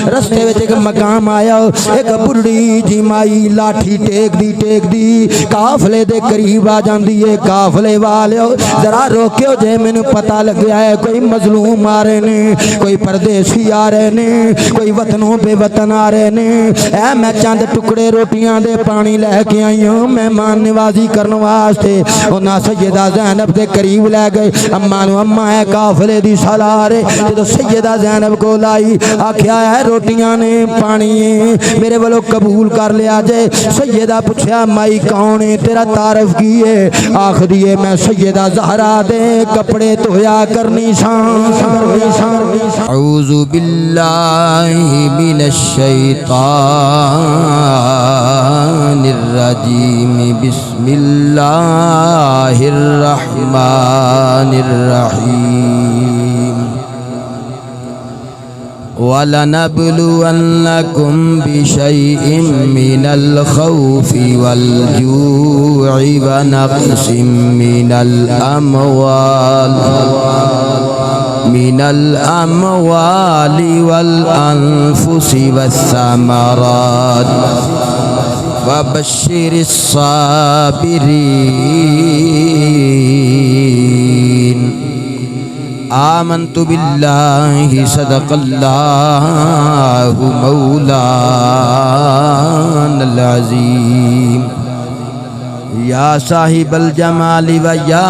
रस्ते विच एक मकाम आया, एक बुढ़ी जी माई लाठी टेक दी काफले दे करीब आ जाती है। काफले वाले जरा रोक्यो जे, मैनू पता लग्या है कोई मजलूम आ रहे ने, कोई परदेसी आ रहे ने, कोई वतनों बेवतन आ रहे ने। ऐ मैं चंद टुकड़े रोटियां दे पानी लैके आई हूं मेहमान नवाजी करने वास्ते। उन्हें सैयदा ज़ैनब के करीब लै गए। अम्मा नू अम्मा है काफले दी सलाह रे। जो सैयदा ज़ैनब को लाई आख्या है रोटियां ने पानी मेरे वालों कबूल कर लिया जे। सैयदा पूछया माई कौन है, तेरा तारफ की है? आखदी है मैं सैयदा ज़हरा दे कपड़े धोया करनी औज़ु बिल्लाहि मिनश शैतानिर रजीम बिस्मिल्लाहिर रहमानिर रहीम। वलनब्लुवन्नकुम बिशैइन मिनल खौफि वल जू'i व नक़्सिम मिनल अमवालि वल अनफुसि वस्समरात वबश्शिरिस साबिरीन। आमन्तु बिल्लाहि सदक़ल्लाहु मौलानल अज़ीम। या साहिबल जमाली व या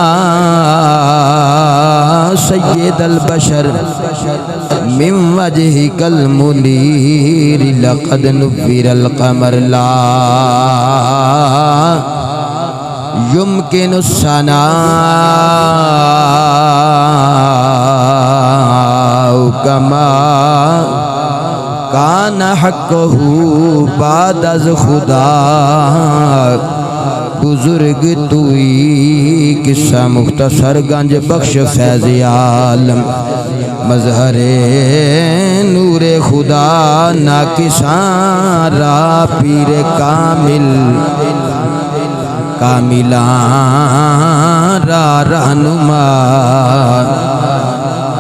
सय्यदल बशर मिन वजहिकल मुनीर लक़द नुव्विरल क़मर ला युमकिनु सनाउ कमा काना हक़्क़ुहु बाद अज़ खुदा। बुजुर्ग तुई किस्सा मुख्तसर गंज बख्श फैज़ आलम मज़हरे नूरे खुदा ना किसारा पीरे कामिल कामिला रा रहनुमा।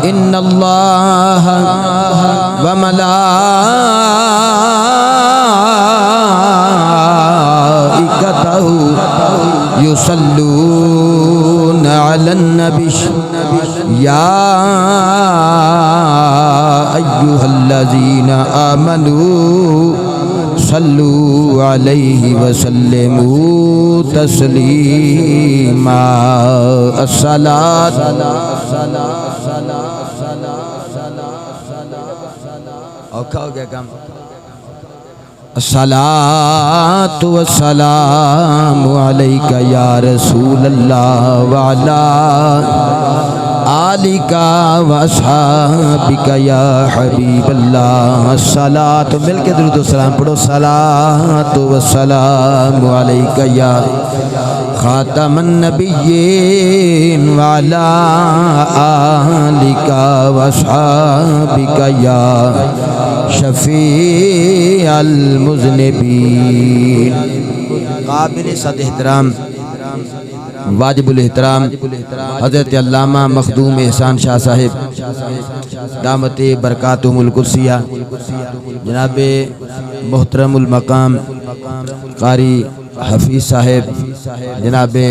इन्नल्लाह व मलाइकतहु युसल्लूना अलन नबी या अय्युहल्लज़ीना आमनू सल्लू अलैहि वसल्लिमू तस्लीमा। अस्सलात औखा हो गया काम। अस्सलातु वस्सलामु अलैका या रसूलल्लाह व अला आलिका व अस्हाबिका या हबीबल्लाह। अस्सलातु मिलके दुरूद व सलाम पढ़ो। सलातु वस्सलामु अलैका या खातमन नबिय्यीन व अला आलिका व अस्हाबिका या शफीअल मुज़निबीन। काबिल सद एहतराम वाजिबुल एहतराम हज़रत अल्लामा मखदूम एहसान शाह साहिब दामते बरकातुहुल कुर्सिया, जनाबे मोहतरमुल मकाम कारी हफीज़ साहिब, जनाबे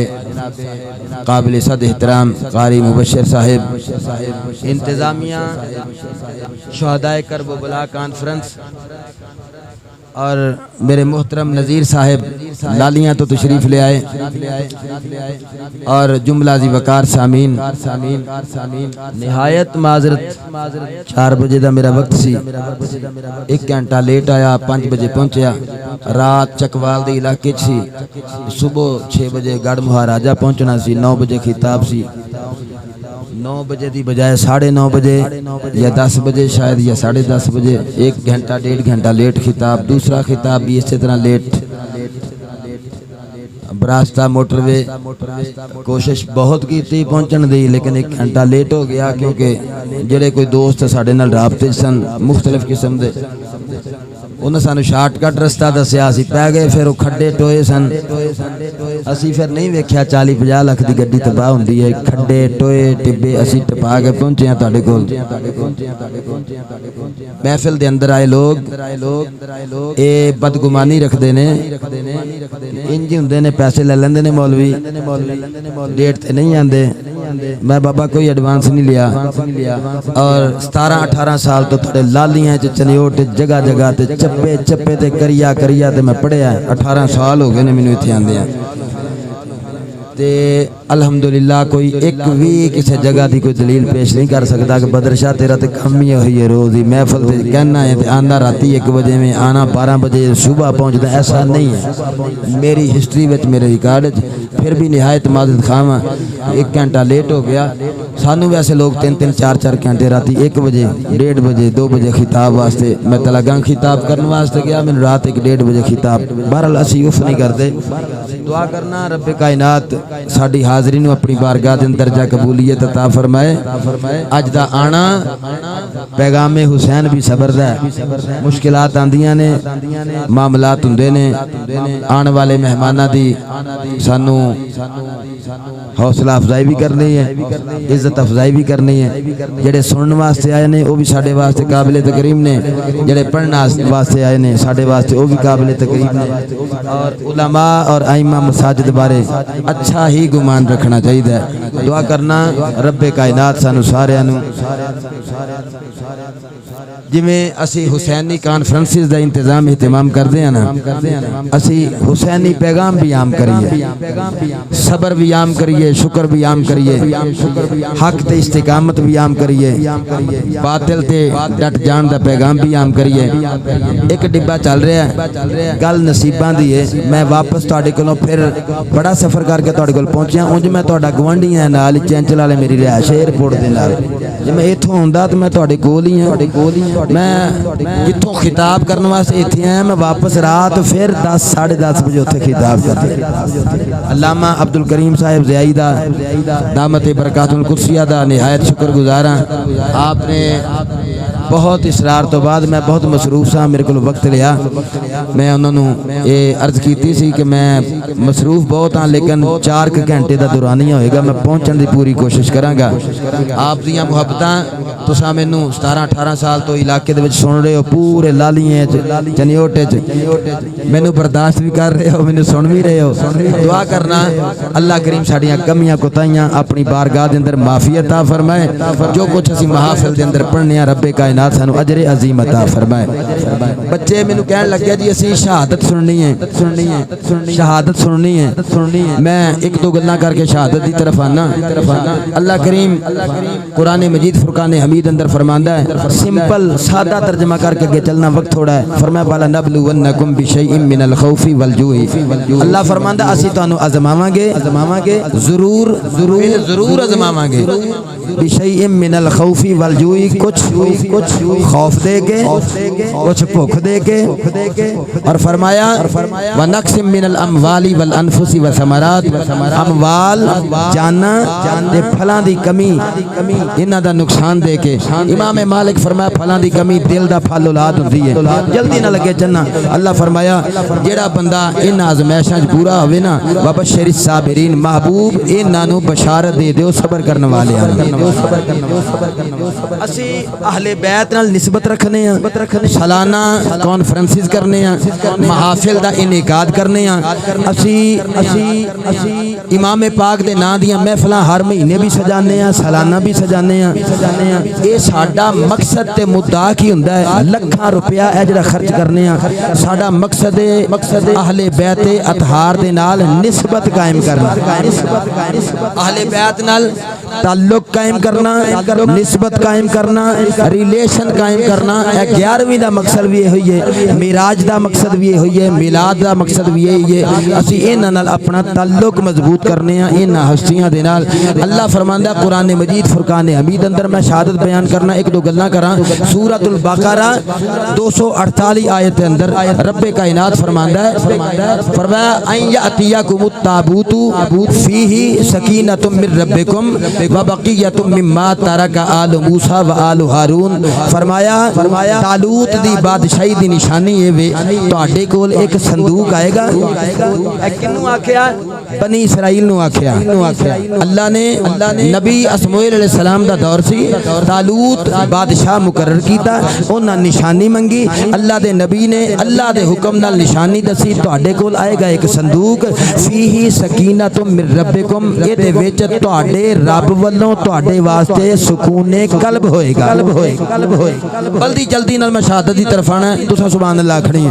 काबिल सद एहतराम कारी मुबश्शिर साहिब, इंतज़ामिया शुहदाए करबला कॉन्फ्रेंस और मेरे मोहतरम नज़ीर साहिब लालियाँ तो तशरीफ़ ले आए और जुमला ज़ी वकार सामीन निहायत माजरत 4 बजे का मेरा वक्त सी, 1 घंटा लेट आया, 5 बजे पहुँचा। रात चकवाल के इलाके सी, सुबह 6 बजे गढ़ महाराजा पहुँचना सी, 9 बजे खिताब सी। 9 बजे की बजाय 9:30 बजे या 10 बजे शायद या 10:30 बजे, 1 घंटा 1.5 घंटा लेट खिताब। दूसरा खिताब भी इसी तरह लेट। बरास्ता मोटरवे कोशिश बहुत की पहुँचने दी, लेकिन 1 घंटा लेट हो गया क्योंकि जेडे कोई दोस्त साढ़े नाल राबते सन मुख्तलिफ किस्म के, उन्हें सानू शार्टकट रस्ता दसिया, असीं पै गए। फिर वो खड्डे टोए सन, असीं फिर नहीं वेख्या 40-50 लाख की गड्डी तबाह हुंदी है। खड्डे टोए टिब्बे असीं टपा के पहुंचे हैं तुहाडे कोल। महफिल दे अंदर आए लोग ये बदगुमानी रखते ने, इंज हुंदे ने पैसे ले लेंदे ने मौलवी, डेट ते नहीं आंदे। मैं बाबा कोई एडवांस नहीं लिया और 17-18 साल तो थोड़े लालियां च चनियोट जगह जगह ते चप्पे चप्पे ते करिया ते मैं पढ़िया। 18 साल हो गए ने मैनू इत्थे आंदे ते अल्हम्दुलिल्लाह कोई एक भी किसी जगह की कोई दलील पेश नहीं कर सकता कि बदर शाह तेरा तो काम ही हुई है रोज़ ही महफिल से कहना है आंदा राती 1 बजे में आना 12 बजे सुबह पहुँचता, ऐसा नहीं है। मेरी हिस्ट्री में मेरे रिकॉर्ड फिर भी निहायत माजद खावा 1 घंटा लेट हो गया। सानू वैसे लोग 3-3 4-4 घंटे राती 1 बजे 1:30 बजे 2 बजे खिताब वास्ते, मैं तलगा खिताब करने वास्ते गया, मैंने रात 1-1:30 बजे खिताब। बहरहाल असी उफ नहीं करते, दुआ करना रब कायनात साडी हाज़री नूं अपनी बारगाह दे अंदर जा कबूलियत अता फरमाए। अज दा आना पैगामे हुसैन भी सबर दा है। मुश्किलात आंदियां ने, मामलात हुंदे ने, आने वाले मेहमानां दी सानू हौसला अफजाई भी करनी है, इज्जत अफजाई भी करनी है। जेड़े सुनने वास्ते आए ने वो भी साडे वास्ते काबिल तकरीम ने, जेड़े पढ़ने वास्ते आए ने साडे वास्ते वो भी काबिल तकरीम ने। और उलमा और आइमा मसाजिद बारे अच्छा ही गुमान रखना चाहिए। दुआ करना रब्बे कायनात सानू सारियां नू जिमें असी हुसैनी कॉन्फ्रेंसिस का इंतजाम एहतमाम करते हैं ना, असी हुसैनी पैगाम भी आम करिए, सबर भी आम करिए, शुक्र भी आम करिए, हक ते इस्तिकामत भी आम करिए, बातिल ते डट जान का पैगाम भी आम करिए। एक डिब्बा चल रहा है, गल नसीबां दी है। मैं वापस तुहाडे कोलों फिर बड़ा सफर करके तुहाडे कोल पहुंचा। उंज मैं तुहाडा गवांढी हां, नाल चैंचल वाले मेरी रिहायश एयरपोर्ट दे नाल। जे मैं इत्थों आउंदा तो मैं तुहाडे कोल ही हां। मैं जिथों खिताब करने वास्ते इत्थे आया, मैं वापस रात फिर 10 साढ़े 10 बजे उत्थे खिताब कर। अल्लामा अब्दुल करीम साहिब ज़ियाई दा दामत बरकातुल कुदसिया दा निहायत शुक्रगुजार हां। आपने बहुत इसरार तो बाद मैं बहुत मसरूफ सा, मेरे को वक्त लिया। मैं उन्होंने ये अर्ज की सी कि मैं मसरूफ बहुत हाँ, लेकिन 4 घंटे का दौरानिया होएगा, मैं पहुँचने की पूरी कोशिश कराँगा। आप दियां मुहब्बतां तुसां मैनू 17-18 साल तो इलाके दे विच सुन रहे हो, पूरे लालियां च चनियोटे च मैनू बर्दाश्त भी कर रहे हो, मैनू सुन भी रहे हो। दुआ करना अल्लाह करीम साड़ियां कमियां कोताहियां अपनी बारगाह दे अंदर माफ़ी अता फरमाए। जो कुछ असीं महाफिल दे अंदर पढ़ने आ रब्बे कायनात सानू अजरे अजीम अता फरमाए। बच्चे मैनू कहन लगे जी असीं शहादत सुननी है, शहादत सुननी है। मैं 1-2 गल्लां करके शहादत की तरफ आना। अल्लाह करीम कुरान मजीद फुरकान हमीद अंदर फरमांदा है, सिंपल सादा तर्जमा करके आगे चलना वक्त थोड़ा है। फरमाया बाला नबलुवन्नकुम बिशैइन मिनल खौफि वल जूइ। अल्लाह फरमांदा असीं तुहानू आजमावांगे, जरूर आजमावांगे। बिशैइन मिनल खौफि वल जूइ, कुछ खौफ दे के, कुछ भूख दे के। और फरमाया व नक्सिम मिनल अमवाली वल अनफुसी व समरात, अमवाल जाना ते फलां दी कमी इन्हां दा नुकसान दे के। इमाम मालिक फरमाया फलां दी कमी दिल दा फल औलाद हुंदी है, जल्दी ना लगे चन्ना। अल्लाह फरमाया जेड़ा बंदा इन आजमाइशां च पूरा होवे ना, व बशरिस साबिरीन, महबूब इन्हां नू बशारत दे दिओ सबर करने वाले हैं। असी अहले बैत नाल निस्बत रखने हैं, सालाना कॉन्फ्रेंसिस करने हैं, महाफिल दा इनेकाद करने हैं। असी इमाम पाक दे नां दियां महफिलां हर महीने भी सजाने हैं, सालाना भी सजाने हैं। ये साडा मकसद ते मुद्दा की हुंदा है, लाखां रुपया है जिहड़ा खर्च करने हैं। साडा मकसद अहले बैत अतहार दे नाल निस्बत कायम करना, अहले बैत नाल ताल्लुक कायम करना, निस्बत कायम करना, रिलेशन कायम करना। 11वीं का मकसद भी यही है, मिराज का मकसद भी यही है, मिलाद का मकसद भी यही है। असी इन्हां नाल अपना ताल्लुक मजबूत करने हैं, इन्हां हस्तियां दे नाल। अल्लाह फरमांदा कुरान मजीद फुरकान हमीद अंदर मैं शहादत बयान करना, 1-2 गल्लां करा। सूरतुल बकरा 248 आयत के अंदर रब्बे कायनात फरमांदा है, फरमाया अन यातियाकुमुत ताबूतु फीही सकीनतुम मिर रब्बिकुम व बक़ियतुम मिम्मा तरका आलु मूसा व आलु हारून फरमाया तालूत दी बादशाही दी निशानी ये वे तुहाडे कोल एक संदूक आएगा। किन्नू आख्या? बनी इसराइल नू आख्या। अल्लाह ने नबी असमोएल अलैहिस्सलाम दा दौर सी, तालूत बादशाह मुकर्रर कीता, उन्हां निशानी मंगी। अल्लाह दे नबी ने अल्लाह दे हुक्म नाल निशानी दसी तुहाडे कोल आएगा एक संदूक, फीही सकीनतुम मिर रब्बिकुम, इहदे विच तुहाडे रब वल्लों तुहाडे वास्ते सुकूने कल्ब होएगा। जल्दी जल्दी नाल मैं शहादत दी तरफ आना, तुसां सुभान अल्लाह आखनी है।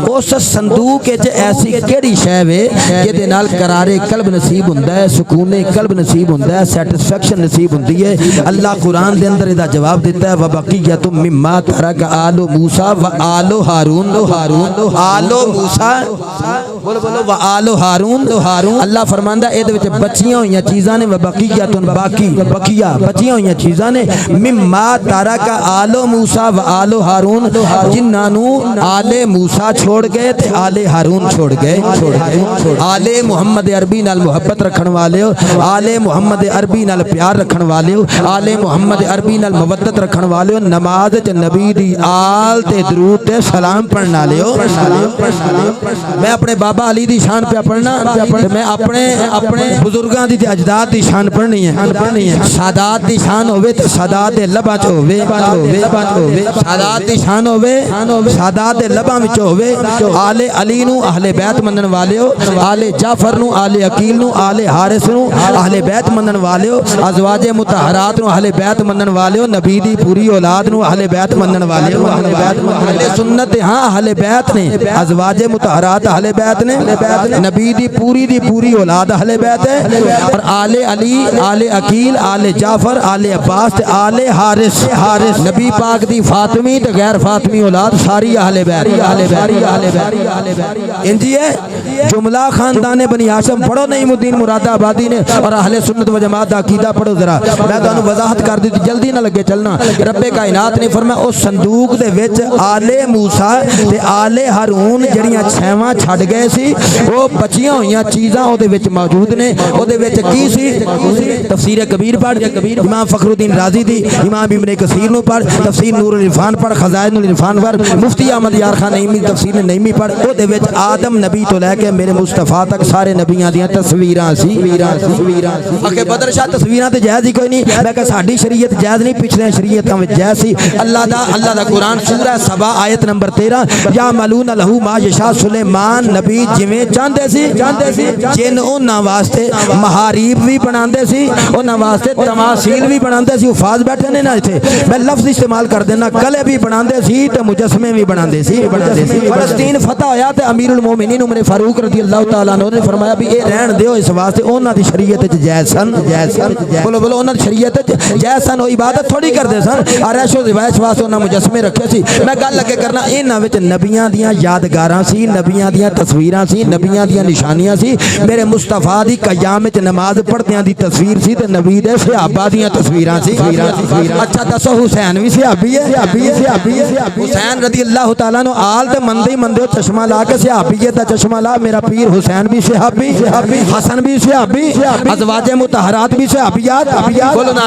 उस संदूक विच ऐसी केड़ी शै वे जिहदे नाल करारे कल्ब नसीब हुंदा है, सुकूने कल्ब नसीब हुंदा है, सैटिस्फैक्शन नसीब हुंदी है। अल्लाह कुरान दे अंदर इहदा जवाब दिता है, व बक़ियतुम मिम्मा तरक आलु मूसा व आलु हारून। आलु मूसा बोलो बोलो व आलु हारून। अल्लाह फरमांदा इहदे विच बचियां होईयां चीज़ां ने, व बक़ियतुन बाकी बकिया बचियां होईयां चीज़ां ने, मिम्मा तरक आलु मूसा व आलु हारून, जिन्हां नू आले मूसा छोड़ गए ते आले हारून छोड़ गए। आले मुहम्मद अरबी नाल मुहब्बत रखण वाले हो, आले मुहम्मद अरबी नाल प्यार रखण वाले हो, आले मुहम्मद अरबी नाल मवद्दत रखण वाले हो, नमाज च नबी दी आल ते दरूद ते सलाम पढ़ण वाले हो। मैं अपने बाबा अली दी शान पे पढ़ना, मैं अपने बुजुर्गां दी ते अजदाद दी शान पढ़नी है। सादात दी शान होवे ते सादात दे लबां च होवे, सादात दी शान होवे सादात दे लबां विच होवे। आले अली नू अहले बैत मनण वाले हो, आले जाफर नू, आले अकील नू, आले हारिस नू अहले बैत मनण वाले हो, अज़वाजे मुतहरात नू अहले बैत मनण वाले हो, नबी दी पूरी औलाद नू अहले बैत मनण वाले हो। अहले सुन्नत हां अहले बैत ने, अज़वाजे मुतहरात अहले बैत ने, नबी दी पूरी औलाद अहले बैत है। और आले अली, आले अकील, आले जाफर, आले अब्बास ते आले हारिस नबी पाक दी फातिमी ते गैर फातिमी औलाद सारी अहले बैत। इंजी है जुमला खानदान बनी हाशिम पढ़ो, नईमुद्दीन मुरादाबादी ने, और अहले सुन्नत व जमात दा अकीदा पढ़ो। जरा मैं तुहानू वजाहत कर दी, जल्दी ना लगे चलना। रब्बे कायनात ने फरमाया उस संदूक दे विच आले मूसा ते आले हारून जड़ियां छेवां छड़ गए सी, वो बचियां होईयां चीज़ां ओदे विच मौजूद ने। ओदे विच की सी? तफसीर कबीर पढ़, इमाम फखरुद्दीन राजी दी, इमाम इब्ने कसीर नू पढ़, तफसीर नूरुल इरफान पढ़, खजाइनुल इरफान पढ़, मुफ्ती अहमद यार खान नईमी तफसीर नईमी पढ़। ओदे विच आदम नबी तो लैके मेरे मुस्तफा तक सारे नबियां दियां तस्वीरां सी। आके बदर शाह तस्वीरां ते जायज़ ही कोई नहीं, मैं कहा साडी शरीयत जायज़ नहीं, पिछले शरीयतां विच जायज़ सी। अल्लाह दा कुरान सूरह सबा आयत नंबर 13, या मलून लहू मा यशा, सुलेमान नबी जिवें चाहते सी जिन उन्हां वास्ते महारीब भी बनाते सी, उन्हां वास्ते तमासील भी बनाते सी। हुफाज बैठे ने ना इत्थे, मैं लफ्ज़ इस्तेमाल कर देना, कले भी बनाते सी ते मुजस्मे भी बनाते सी। फलस्तीन फतह होया ते अमीरुल मोमिनीन उमर फारूक रज़ी अल्लाह तआला अन्हु ने फरमाया भी ये रहन दिओ, इस वास्ते उन्हां दी शरीयत च जायज़ सन। बोलो बोलो उन्हां दी शरीयत च जायज़ सन, वो इबादत थोड़ी करदे सन, आरैशो रिवायत वास्ते उन्हां मुजस्मे रखे सी। मैं गल लगे करना, इन्हां विच नबियां दियां यादगारां सी, नबियां दियां तस्वीरां सी, नबियां दियां निशानियां सी। मेरे मुस्तफा दी कयाम विच नमाज पढ़दियां दी तस्वीर सी ते नबी दे सहाबा दियां तस्वीरां सी। अच्छा दसो हुसैन भी सहाबी है? हुसैन रज़ी अल्लाह तआला अन्हु आल ते मंदे चश्मा ला के सहाबियत दा चश्मा ला, मेरा पीर हुसैन भी सहाबी, हसन भी सहाबी, अज़वाजे मुतहरात भी सहाबियात। बोलो ना,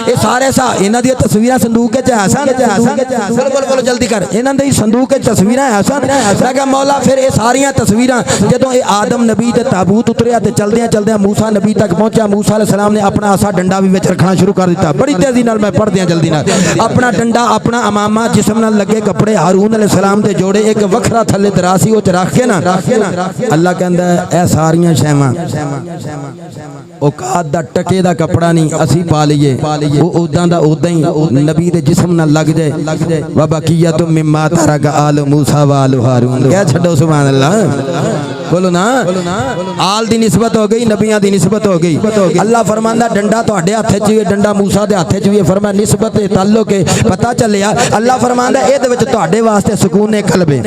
ये सारे इन्हां दी तस्वीरां संदूक च हसन। बोलो जल्दी कर, इन्हां दी संदूक च तस्वीरां हसन। मैं कहा मौला फिर ये सारियां तस्वीरां जदों ये आदम नबी ते ताबूत उतरिया ते चलदियां मूसा नबी तक पहुंचा, मूसा अलैहि सलाम ने अपना आसा डंडा भी विच रखना शुरू कर दिता। बड़ी तेजी नाल मैं पढ़ दियां जल्दी नाल, अपना डंडा अपना अमामा जिस्म नाल लगे कपड़े हारून अलैहि सलाम दे जोड़े एक वखरा थल्ले दरासी वो च रख के ना अल्लाह कहंदा ए सारियां शैवां औकात दा टके दा कपड़ा नहीं असी पा लईए, वो उदां दा उदां ही नबी दे जिस्म नाल लग जाए। व बक़ियतुम मिम्मा तरक आल मूसा व आल हारून, कह छड्डो सुभान अल्लाह। बोलो ना, आल दी निस्बत हो गई, नबियां दी निस्बत हो गई। अल्लाह फरमांदा डंडा तुहाडे हत्थे च भी, डंडा मूसा दे हत्थे च भी, फरमाया निस्बत ताल्लुक है, पता चलिया। अल्लाह फरमांदा इहदे विच तुहाडे वास्ते सुकून कल्ब है।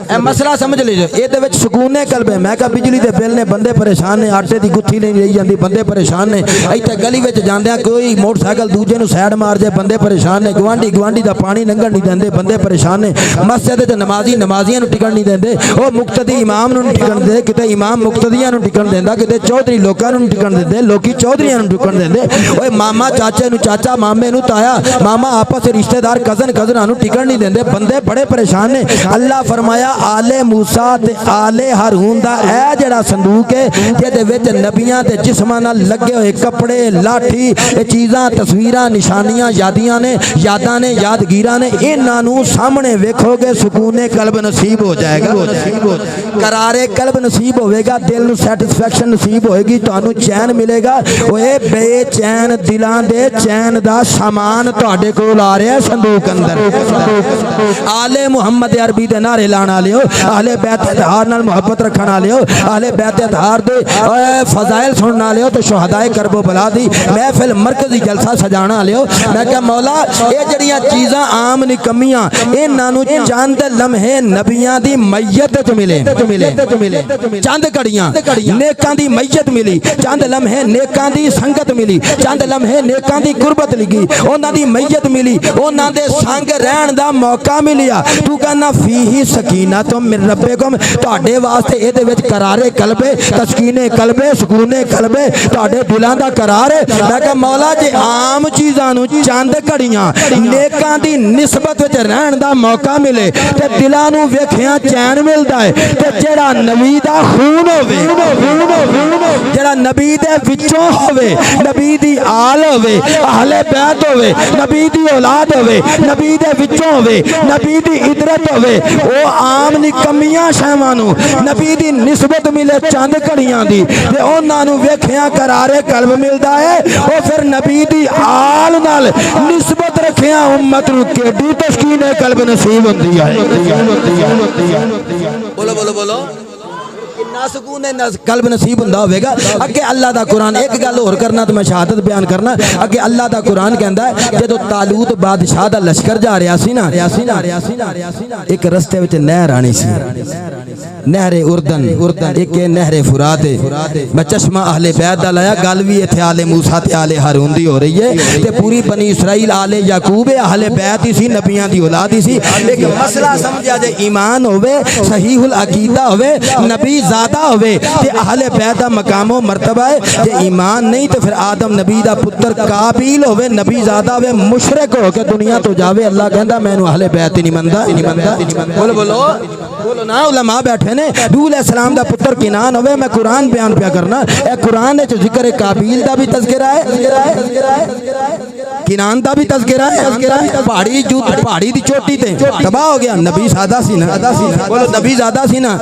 ए मसला समझ लीजिए, इहदे विच सुकून कल्ब है। मैं कहा बिजली बिजली के बिल ने बंदे परेशान ने, आटे की गुत्थी नहीं रही जाती बंदे परेशान ने। इतने गली में जांदे कोई मोटरसाइकिल दूजे नूं साइड मार जाए बंदे परेशान ने। गुआंढी का पानी लंघन नहीं देंगे बंदे परेशान ने। मस्जिद च नमाजी नमाजियां नूं टिकण नहीं देंगे, वो मुक्तदी इमाम नूं नहीं टिकण देंदे, किते इमाम मुक्तदियां नूं टिकण देंदा, किते चौधरी लोकां नूं नहीं टिकण देंदे, लोकी चौधरियां नूं टिकण देंदे। ओए मामा चाचे नूं चाचा, मामे नूं ताया, मामा आपस रिश्तेदार कजन कजनां नूं टिकण नहीं देंदे, बंदे बड़े परेशान ने। अल्लाह फरमाया आले मूसा ते आले हारून दा ए जेड़ा संदूक है जिहदे विच नबियां ते जिस्मां नाल लगे होए कपड़े लाठी ये चीज़ां तस्वीरां निशानियां यादां ने यादगीरां ने, इन्हां नूं सामने वेखोगे सुकूने कल्ब नसीब हो जाएगा, करारे कल्ब नसीब होएगा, दिल नूं सैटिस्फैक्शन नसीब होएगी, तुहानूं चैन मिलेगा। ओए बेचैन दिलां दे चैन दा सामान तुहाडे कोल आ रहा है संदूक अंदर। आले मुहम्मद अरबी दे नारे लाण वालिओ, आले बैत अतहार नाल मुहब्बत रखण वालिओ, आले बैत अतहार दे फजाइल सुनण वालिओ ते शुहदाए करबो बला दी महफिल मरकजी जलसा सजाण वालिओ, मैं क्या मौला ये जड़ियां चीज़ां आम निकम्मियां इन्हां नूं चंद लम्हे नबियां दी मैयत च मिले, चंद घड़ियां नेकां दी मैयत मिली, चंद लम्हे नेकां दी संगत मिली, चंद लम्हे नेकां दी गुरबत लगी, उन्हां दी मैयत मिली, उन्हां दे संग रहण दा मौका मिलिया। तू कहना फीही सकीना तो मिन रब्बिकुम, तुहाडे वास्ते इहदे विच करारे कलबे तस्कीने कलबे सुकूने कलबे तुहाडे दिलां दा करार है। मैं कहा मौला जे आम चीज़ां नूं चंद घड़ियां नेकां दी निस्बत विच रहण दा मौका मिले ते दिलां नूं वेखिया चैन मिलदा है, ते जेड़ा नबी दा खून होवे, जेड़ा नबी दे विचों होवे, नबी दी आल होवे, अहले बैत होवे, नबी दी औलाद होवे, नबी दे विचों होवे, नबी दी इदरत होवे, ओ आम निकम्मियां शैवां नूं नबी दी निस्बत मिले चंद घड़ियां दी ते उन्हां नूं वेखिया करारे कल्ब मिलदा है। ओ फिर नबी दी आल नाल निस्बत रखिया उम्मत नूं केडी तस्कीने कल्ब नसीब हुंदी है। बोलो बोलो बोलो किन्ना सुकून कल्ब नसीब हुंदा होवेगा। अगे अल्लाह दा कुरान एक गल होर करना तो मैं शहादत बयान करना। अगे अल्लाह दा कुरान कहंदा है जदों तालूत बादशाह दा लश्कर जा रहा सी ना, एक रस्ते विच नहर आनी सी, नहरे उर्दन एक नहरे फुरात है। मैं चश्मा अहले बैत दा लाया, गल भी इत्थे आले मूसा ते आले हारून दी हो रही है ते पूरी बनी इसराइल आले याकूब अहले बैत ही सी, नबियां दी औलाद ही सी। एक मसला समझा जे ईमान होवे, सहीहुल अकीदा होवे, नबी ज़ादा होवे ते अहले बैत दा मकामो मर्तबा है। जे ईमान नहीं तो फिर आदम नबी दा पुत्र काबिल होवे, नबी ज़ादा होवे, मुशरिक हो के दुनिया तो जावे, अल्लाह कहंदा मैनू अहले बैत ही नहीं मनदा। बोलो बोलो बोलो ना, उलमा बैठे ने। दूल सलाम दा पुत्र किनान होवे, मैं कुरान बयान पिया करना। ए कुरान च जिक्र काबिल दा भी तज़किरा है, किनान दा भी तज़किरा है। पहाड़ी दी चोटी ते तबाह हो गया, नबी ज़ादा सी ना, बोलो नबी ज़ादा सी ना।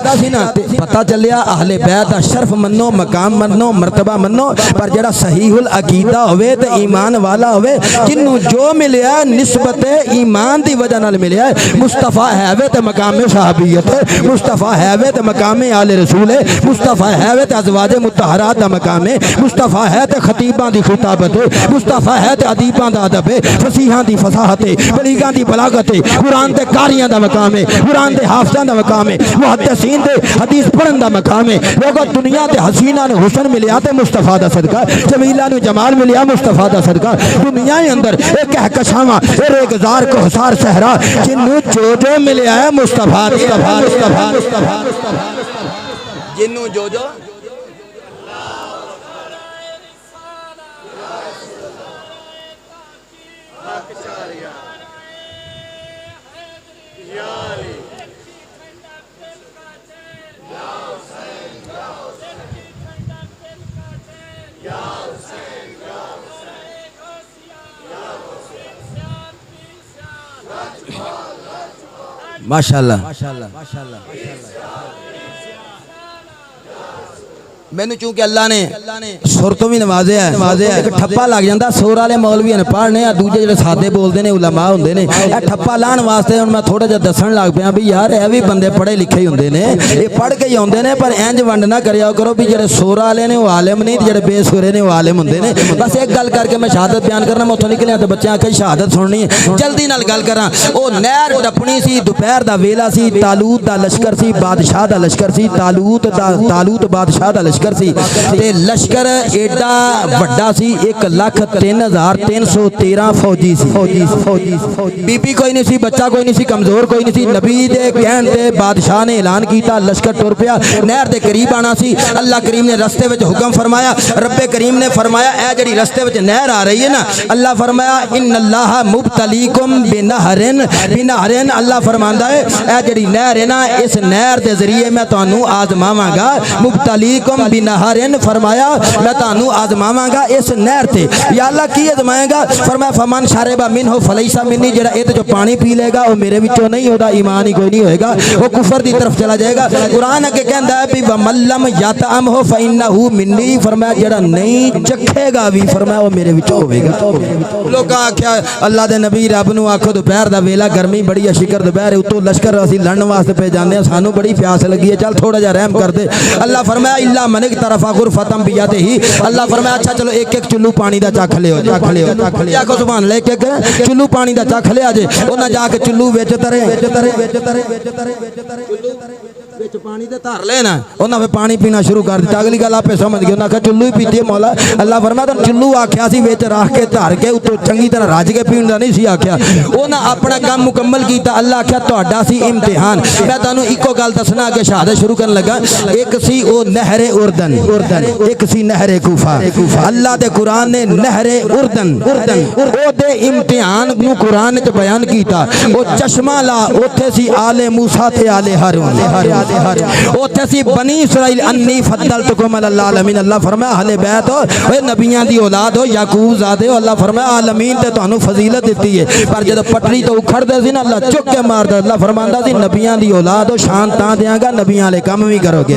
पता चलिया अहले बैत दा शर्फ मनो, मकाम मनो, मर्तबा मनो, पर जेड़ा सहीहुल अकीदा होवे ते ईमान वाला होवे, जिन्नू जो मिलिया निस्बत ईमान दी वजह नाल मिलिया। मुस्तफा है वे ते मकाम सहाबियत, मुस्तफा है वे ते मकाम आले रसूल है, मुस्तफा है वे ते अज़वाज मुतहरात दा मकाम है, मुस्तफा है ते खतीबां दी खिताबत है, मुस्तफा है ते अदीबां दा अदब है, फसीहां दी फसाहत है, बलीगां दी बलागत है, कुरान दे कारियां दा मकाम है, कुरान दे हाफिज़ां दा मकाम है, मुहद्दिसीन दे हदीस पढ़न दा मकाम है। लोगों दुनिया ते हसीना ने हुस्न मिलिया ते मुस्तफा दा सदका, जमीला ने जमाल मिलिया मुस्तफा दा सदका। दुनिया के अंदर एक कहकशावां रेगजार को हसार सहरा, जिन्नू जो जो मिलिया है मुस्तफा जिन्नू जो जो माशाअल्लाह मैनू चूंकि अल्लाह ने सुर तो भी नवाजिया एक ठप्पा लग जाता सुर वाले मौलवी अनपढ़ ने दूजे जो सादे बोलते हैं उलमा होंगे ने ठप्पा लाने वास्ते हुण मैं थोड़ा जिहा दसन लग पिया भी यार यह भी बंदे पढ़े लिखे ही होंगे ने ये पढ़ के ही आते हैं पर इंज वंड ना करिया करो भी जो सुर वाले ने वो आलिम नहीं जो बेसुरे ने वो आलिम होंगे ने बस एक गल करके मैं शहादत बयान करना मैं उतों निकलिया तो बच्चे आखे शहादत सुननी है जल्दी नाल गल करा वो नहर टप्पनी सी दोपहर का वेला सी तालूत का लश्कर सी बादशाह का लश्कर सी तालूत बादशाह का लश्कर सी ते लश्कर एडा वड्डा सी 1,03,313 फौजी सी बीबी कोई नहीं सी बच्चा कोई नहीं सी कमजोर कोई नहीं सी नबी दे कहण ते बादशाह ने ऐलान किया लश्कर टुर पिया नहर दे करीब आना सी अल्लाह करीम ने रस्ते विच हुक्म फरमाया रब्बे करीम ने फरमाया ए जिहड़ी रस्ते विच नहर आ रही है ना अल्लाह फरमाया इन्नल्लाह मुब्तलीकुम बिनहरिन अल्लाह फरमांदा है ए जिहड़ी नहर है ना इस नहर दे जरिए मैं तुहानू आजमावांगा मुब्तलीकुम बिनहरिन फरमाया मैं तुहानू आजमावांगा इस नहर ते या अल्लाह की आजमाएगा फरमाया फमन शरबा मिनहु फलैसा मिन्नी जेड़ा ए जो पानी पी लेगा वो मेरे विचों नहीं होता ईमान ही कोई नहीं होएगा वो कुफर दी तरफ चला जाएगा कुरान अगे कहंदा है भी वमल्लम यतअमहु फइन्नहु मिन्नी फरमाया जेड़ा नहीं चखेगा भी फरमाया वो मेरे विचों होएगा लोग आख्या अल्लाह दे नबी रब नू आखो दोपहर दा वेला गर्मी बड़ी है शिकर दोपहर उतों लश्कर असीं लड़न वास्ते पे जांदे सानू बड़ी प्यास लगी है चल थोड़ा जा रहम कर दे अल्लाह फरमाया इल्ला मन तरफा गुरफतम बियाते ही अल्लाह फरमाया अच्छा चलो एक एक चुल्लू पानी दा चख लियो आखो सुभान अल्लाह एक एक चुल्लू पानी दा चख लिया जे उन्हां जाके चुल्लू विच तरे विच पानी दे धर लेना उन्हां फिर पानी पीना शुरू कर दिता अगली गल आपे समझ गए उन्हां आख्या चुल्लू ही पीती है मौला अल्लाह फरमाया तो चुल्लू आख्या सी विच रख के धर के उत्तों चंगी तरह रज के पीण दा नहीं सी आख्या उन्हां अपना काम मुकम्मल कीता अल्लाह आख्या तुहाडा सी इम्तिहान मैं तुहानू इको गल दसना अगे शहादत शुरू करन लगा एक सी ओ नहरे उर्दन एक सी नहरे कूफा अल्लाह दे कुरान ने नहरे उर्दन ओ दे इम्तिहान नू कुरान च बयान कीता ओ चश्मा ला ओथे सी आले मूसा ते आले हारून ओथे सी बनी इसराइल अन्नी फद्दलतुकुम अलल आलमीन अल्लाह फरमाया अहले बैत ओए नबियां दी औलाद हो याकूब ज़ादे हो अल्लाह फरमाया आलमीन ते तुहानू फजीलत दित्ती है पर जब पटड़ी तो उखड़दे सी ना अल्लाह चुक के मारदा अल्लाह फरमांदा सी नबियां दी औलाद हो शान तां देंगा नबियां वाले काम भी करोगे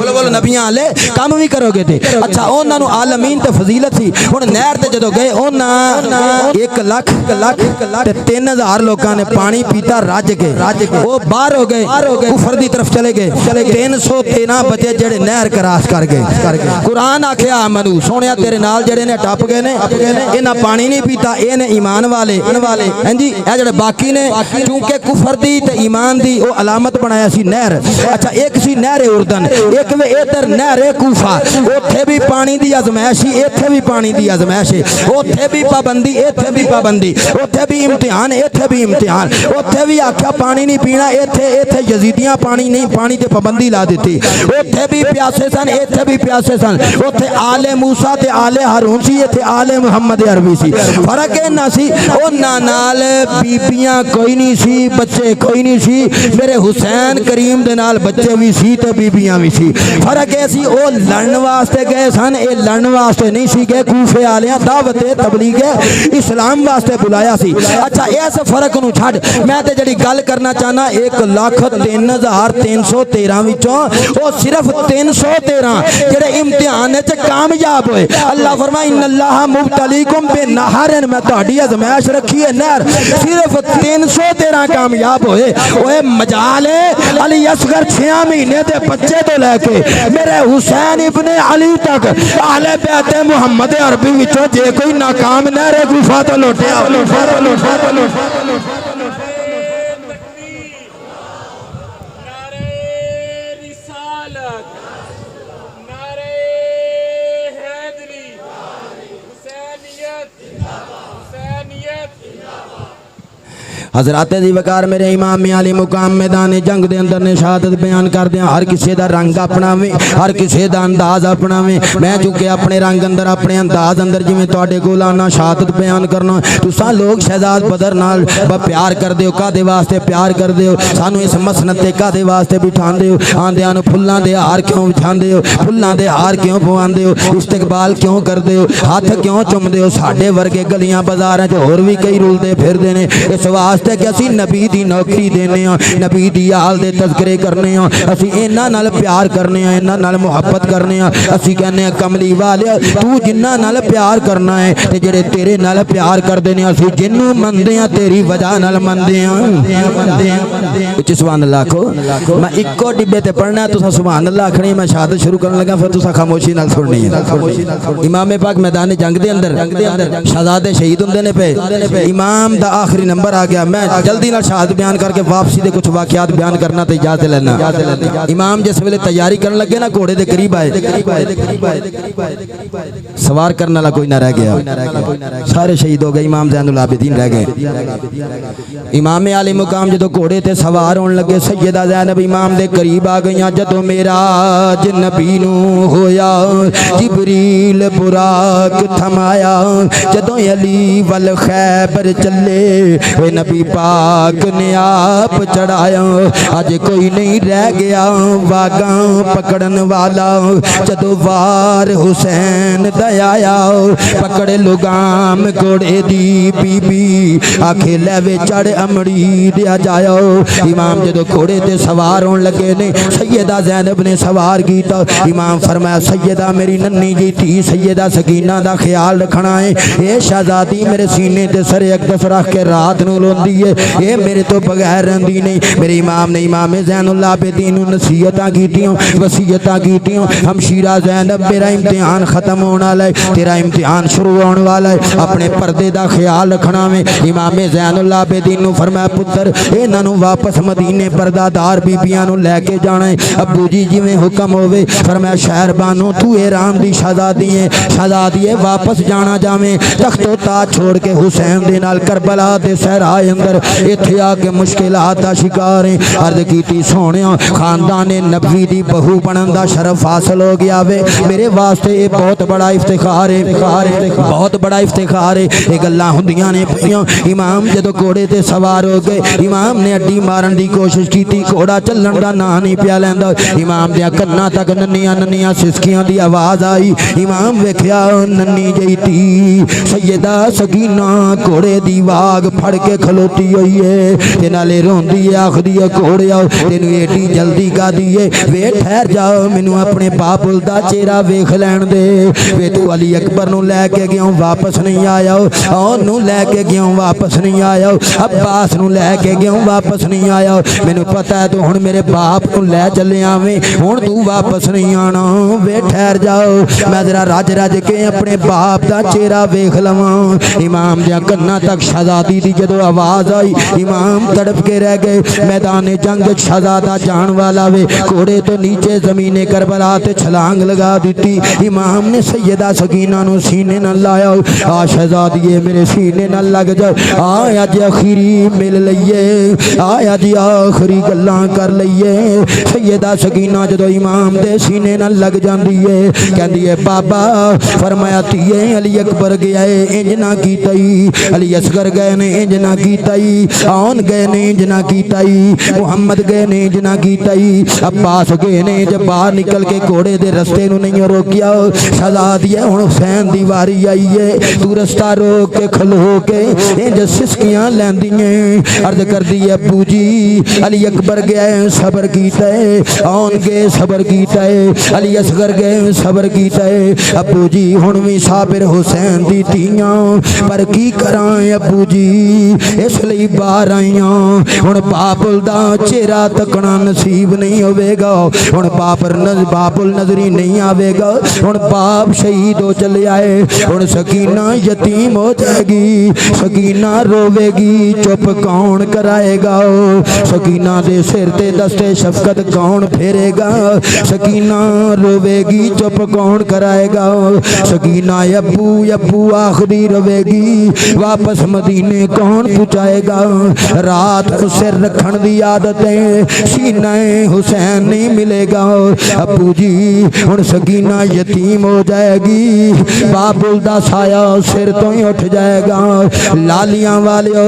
बोलो बोलो नबियां वाले काम भी करोगे ते अच्छा उन्हां नू आलमीन ते फजीलत सी हुण नहर ते जदों गए उन्हां 1 लाख ते 3,000 लोगों ने पानी पीता रज के वो बाहर हो गए कुफर दी तरफ चले गए 313 बचे जेड़े नहर क्रॉस कर गए कुरान आख्या मनु सोनिया तेरे नाल जेड़े ने टप गए ने इन्हां पानी नहीं पीता ये ने ईमान वाले हां जी ए जेड़े बाकी ने क्योंकि कुफर दी ते ईमान दी वो अलामत बनाया सी नहर अच्छा एक सी नहर उर्दन एक वे इधर नहर कूफा ओथे भी पानी दी आजमाइश ही इत्थे भी पानी दी आजमाइश है ओथे भी पाबंदी इत्थे भी पाबंदी ओथे भी इम्तिहान इत्थे भी इम्तिहान ओथे भी आख्या पानी नहीं पीना इत्थे यजीदियां पानी नहीं पानी ते पाबंदी ला दी ओथे भी प्यासे सन इत्थे भी प्यासे सन ओथे आले मूसा ते आले हारून सी इत्थे आले मुहम्मद अरबी सी फर्क इन्ना सी उन्हां नाल बीबियां कोई नहीं सी बच्चे कोई नहीं सी मेरे हुसैन करीम दे नाल बच्चे भी सी ते बीबियां भी सी फर्क ऐ सी ओ लड़न वास्ते गए सन ए लड़न वास्ते नहीं सी गए कूफे वालियां दावत तबलीग इस्लाम वास्ते बुलाया सी अच्छा इस फर्क नूं छड्ड मैं ते जड़ी गल करना चाहना 1,03,313 विचों ओ सिर्फ 313 जेड़े इम्तिहान च कामयाब होए अल्लाह फरमाए इन्नल्लाह मुब्तलीकुम बिनहरिन मैं तुहाडी आजमाइश रखी है नहर सिर्फ 313 कामयाब होए ओए मजाल है अली असगर 6 महीने दे बच्चे तो लेके मेरे हुसैन इब्ने अली तक अहले बैत मुहम्मद अरबी विचों जे कोई नाकाम नहर कूफा तो लोटिया हजरात दी वकार मेरे इमाम अली मुकाम मैदान जंग दे अंदर ने शहादत बयान कर दिया हर किसी का रंग अपना वे हर किसी का अंदाज अपना वे मैं चूंकि अपने रंग अंदर अपने अंदाज अंदर जिमें तुहाडे कोल आना शहादत बयान करना तुसां लोग शहजाद बदर नाल प्यार करदे हो कादे वास्ते प्यार करदे हो सानू इस मसनत ते कादे वास्ते बिठांदे हो आंदियां नूं फुल्लां दे हार क्यों बिछांदे हो फुल्लां दे हार क्यों पवांदे हो इस्तकबाल क्यों करदे हो हाथ क्यों चुमदे हो साडे वर्गे गलियां बाजारां च होर भी कई रुलदे फिरदे ने इस वास्ते वास्ते कि असी नबी दी नौकरी देने आ, नबी दी आल दे तज़किरे करने आ, असी इन्हां नाल प्यार करने आ, इन्हां नाल मुहब्बत करने आ। असी कहने आ कमली वाले तू जिन्हां नाल प्यार करना है ते जेड़े तेरे नाल प्यार करदे ने असी जिन्नू मनदे आ तेरी वजह नाल मनदे आ। उच्ची सुभान अल्लाह आखो। मैं इक्को डिब्बे ते पढ़ना तुसां सुभान अल्लाह आखनी, मैं शहादत शुरू करन लगा फिर तुसां खामोशी नाल सुननी है। इमाम पाक मैदान जंग दे अंदर शहजादे शहीद हुंदे ने पे, इमाम दा आखिरी नंबर आ गया। मैं जल्दी नाल शहादत बयान करके वापसी दे कुछ वाकयात बयान करना ते इजाजत लेना। इमाम जिस वेले तैयारी करन लगे ना घोड़े दे करीब आए, सवार करने वाला कोई ना रह गया, सारे शहीद हो गए, इमाम ज़ैनुल आबिदीन रह गए। इमाम आले मुकाम जो घोड़े ते सवार होने लगे, सैयदा ज़ैनब इमाम दे करीब आ गई। जदों मेराज नबी नू होया जिबरील बुराक थमाया, जदों अली वल खैबर चले वे नबी पाक ने आप चढ़ाया। अज कोई नहीं रह गया वागा पकड़न वाला, जदों वार हुसैन दयाया पकड़ लुगाम घोड़े दी बीबी आखे लैवे चढ़ अमड़ी दिया जाया। इमाम जदों घोड़े ते सवार होने लगे ने, सैयदा ज़ैनब ने सवार किया। इमाम फरमाया सैयदा मेरी नन्नी जी थी सैयदा सकीना दा ख्याल रखना है। ये शहजादी मेरे सीने ते सरे अकदस रख के रात नूं रोंदी है, ये मेरे तो बगैर रहिंदी नहीं। मेरे इमाम ने इमाम ज़ैनुल आबिदीन नूं नसीहतां कीतियां वसीयतां कीतियां, हमशीरा ज़ैनब मेरा इम्तिहान खत्म होने वाला है, तेरा इम्तिहान शुरू होने वाला है, अपने पर्दे दा ख्याल रखना में। इमाम ज़ैनुल आबिदीन नूं फरमाया पुत्र इन्हां नूं वापस मदीने पर्दादार बीबियां नूं लैके जाना है। अब्बू जी जिवें हुक्म होवे। फरमाया शहर बानो तू इराम दी शहजादी है, शहजादी है वापस जाना जावे, तख्तो ताज छोड़ के हुसैन दे नाल करबला दे सहरा अंदर इत्थे आके मुश्किलात दा शिकार है। अर्ज कीती सोहणिया खानदान नबी दी बहू बनन दा शरफ हासिल हो गया वे, मेरे वास्ते ये बहुत बड़ा इफ्तिखार है, बहुत बड़ा इफ्तिखार है। ये गल्लां हुंदियां ने पईयां। इमाम जदों घोड़े ते सवार हो गए, इमाम ने अड्डी मारन दी कोशिश की, घोड़ा चलण दा नां नहीं पिया लैंदा। इमाम दे कन्नां तक नन्नियां नन्नियां सिसकियां दी आवाज़ आई। इमाम वेख्या नन्नी जही धी सैयदा सकीना घोड़े दी वाग फड़ के खलोती हुई है ते नाले रोंदी है, आखदी है घोड़िया तेनू एडी जल्दी कादी है, वे ठहर जाओ मैनू अपने बाबुल दा चेहरा वेख लैण दे। वे तू अली अकबर नू लैके गया वापस नहीं आया, ओनू लैके गया वापस नहीं आया, अब्बास नू लैके गया वापस नहीं आया, मैनू पता है तू हुण मेरे बाप नू लै चले आवें, हुण तू वापस नहीं आना, वे ठहर जाओ मैं जरा रज रज के अपने बाप दा चेहरा वेख लवां। इमाम दे कन्नां तक शहजादी दी जदों आवाज़ आई, इमाम तड़प के रह गए। मैदान जंग शहजादा जान वाला वे, घोड़े तो नीचे जमीने करबला ते छलांग लगा दी। इमाम ने सैयदा सकीना नू सीने नाल लाया, आ शहजादी मेरे सीने नाल लग जा, आ अज आखिरी मिल लईए, आ अज आखिरी गल्लां कर लईए। सैयदा सकीना जदों इमाम दे सीने नाल लग जांदी है, कहंदी है बाबा फरमाया धीए अली अकबर गया है इंज ना कीताई, अली असगर गए ने इंज ना कीताई, आन गए ने इंज ना कीताई, मुहम्मद गए ने इंज ना कीताई, अब्बास गए ने जब बाहर निकल के घोड़े दे रस्ते नूं नहीं रोकिया। शहजादी हुण हुसैन दी वारी आई है, तू रस्ता रोक के खलो के इंज सिसकियां लैंदियां। अर्ज करदी है अब्बू जी अली अकबर गया है सबर कीता है, आन गए सबर कीता है, अली असगर गए सबर कीता है। अब्बू जी हुण भी साबिर हुसैन दी धीआं, पर की करां अब्बू जी इसलिए बाहर आईआं, हुण बाबुल दा चेहरा तकना नसीब नहीं होवेगा, हुण बाबुल नजरी नहीं आवेगा, हुण बाप शहीद हो चले आए, हुण सकीना यतीम हो जाएगी, सकीना रोवेगी चुप कौन कराएगा, सकीना दे सिर ते दस्ते शफकत कौन फेरेगा, सकीना रोवेगी चुप कौन कराएगा, सकीना अब्बू अब्बू आखदी रोवेगी वापस मदीने कौन पहुँचाएगा। रात को सिर रखन दी आदत है, सीना हुसैन नहीं मिलेगा। अब्बू जी हुण सकीना यतीम हो जाएगी, बाबुल दा साया सिर तो ही उठ जाएगा। लालियां वालियो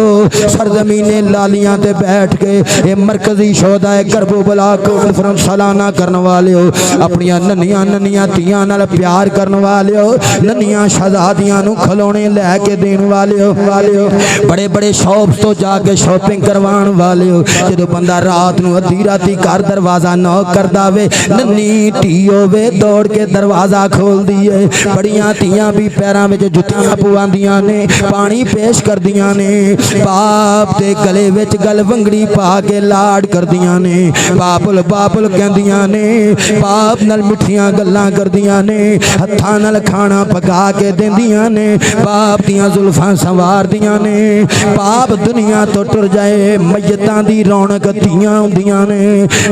सरजमीने लालियां ते बैठ के ये मरकजी शोधा है करबला कॉन्फ्रेंस सालाना करने वाले हो अपनिया नन्निया नन्निया तियां नाल प्यार करने वाले हो नन्निया शहजादियां नू खिलौने लैके देने वाले हो बड़े बड़े शॉप्स तो जाके शॉपिंग करवाण वाले हो जो बंदा रात नू अद्धी राती घर दरवाजा नॉक कर दावे नन्नी धी होवे दौड़ के दरवाजा खोल दिए बड़ियां तियां भी पैरां विच जुत्तियां पवांदियां ने पानी पेश करदियां ने बाप दे गले विच गल वंगड़ी पा के लाड करदियां ने बापुल बापुल कहंदियां ने बाप नाल मिठियां गल्लां करदियां ने हत्थां नाल खाना पका के देंदियां ने बाप दियां जुल्फां संवारदियां ने बाप दुनिया तो टुर जाए मय्यतां दी रौनक तियां हुंदियां ने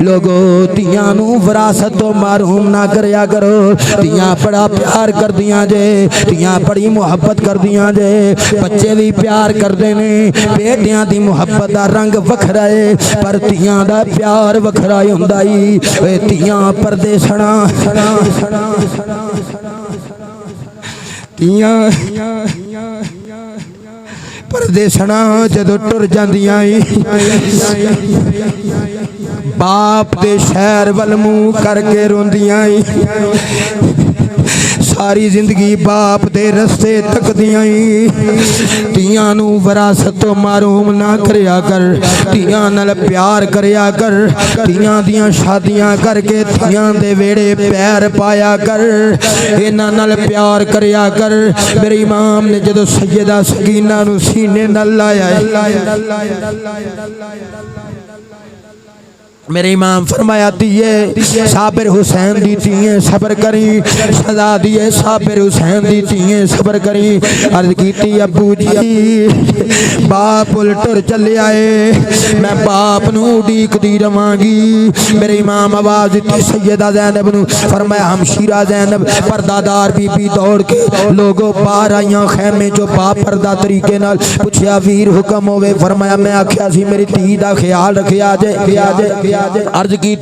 लोगो तियां नू विरासत तो महरूम ना करया करो तियां बड़ा प्यार करदियां जे तियां बड़ी मुहब्बत करदियां जे बच्चे भी प्यार करदे ने बेटियां दी मुहब्बत दा रंग वखरा है पर तियां दा प्यार वखरा हुंदा ई तियां परदेसणा तियां परदेसणा जदों टुर जांदियां बाप दे शहर वल मुंह करके रोंदियां सारी जिंदगी बाप दे रस्ते तकदियां तियां नू विरासत तो महरूम ना करया कर तियां नाल प्यार करया कर तियां दियां शादियां करके तियां दे वेड़े पैर पाया कर इन्हां नाल प्यार करया कर मेरे इमाम ने जदों सैयदा सकीना नू सीने नाल लाया मेरे इमाम फरमाया दिए साबिर हुसैन दी तिए सबर करी सदा दिए साबिर हुसैन दी तिए सबर करी अर्ज कीती अबू जी बाप उलटुर चले आए मैं बाप नू उडीकदी रवांगी मेरे इमाम आवाज दी सैयदा ज़ैनब नू फरमाया हमशीरा ज़ैनब पर्दादार बीबी दौड़ के लोगों बाहर आईयां खैमे चो बापर्दा तरीके नाल पुछया वीर हुक्म होवे फरमाया मैं आख्या सी मेरी धी दा ख्याल रखिया जे अर्ज की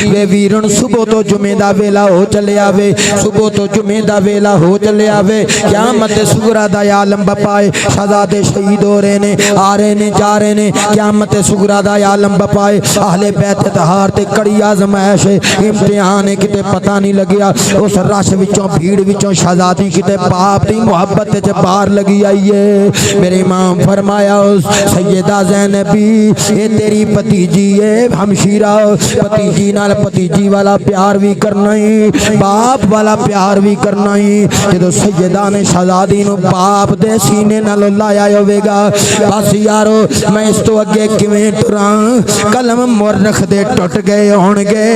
वे वीरन सुबह तो जुमे दा वेला हो चले आवे सुबह तो जुमे दा वेला हो चले आवे क़यामत सुगरा दा आलम बपाए शहजादे शहीद हो रहे ने आ रहे ने जा रहे ने क़यामत सुगरा दा आलम बपाए अहले बैत तहार ते कड़ी आजमाइश इम्तिहान किते पता नहीं लगिया उस रश विचों भीड़ विचों शहजादी किते बाप दी मुहब्बत च बाहर लगी आई है मेरे इमाम फरमाया उस सैयदा ज़ैनबी ये तेरी भतीजी है हमशीरा भतीजी नाल भतीजी वाला प्यार भी करना ही बाप वाला प्यार भी करना ही जो सैयदा ने शहजादी नू बाप दे सीने नाल लाया होवेगा बस यारो मैं इस तो अगे किवें तुरां कलम मुरख दे टुट गए होणगे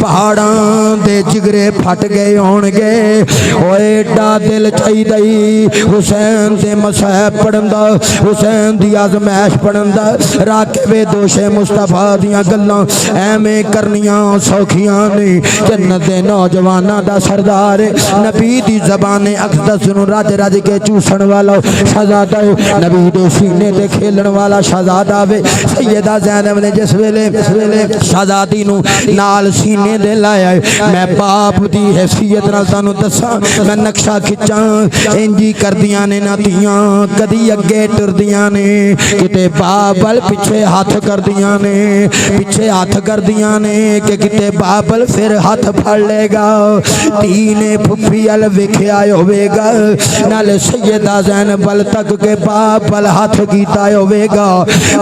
पहाड़ां दे जिगरे फट गए होणगे ओए एडा दिल चाहिदा हुसैन दे मसाहब पढ़न दा हुसैन दी आजमाइश पढ़न दा राकिबे दोशे मुस्तफा दियां गल्लां एवें करनियां सौखियां नहीं जन्नत दे नौजवानां दा सरदार नबी दी ज़बाने अक़दस नू रज रज के चूसण वाला शहजादा नबी दे सीने ते खेलण वाला शहजादा वे सैयदा ज़ैनब ने जिस वेले शहजादी नू नाल सीने दे लाया मैं बाप दी हैसियत नाल तानू दसां मैं नक्शा खिंचां इंजी करदियां ने ना तियां कदी अगे टुरदियां ने किते बाप वल पिछे हाथ करदियां ने पिछे हाथ करदियां ने कि किते बाबल फिर हाथ फड़ लेगा धी ने फुफी अल वेख्या होवेगा नाल सैयदा ज़ैनब वल तक के बाप वल हाथ कीता होवेगा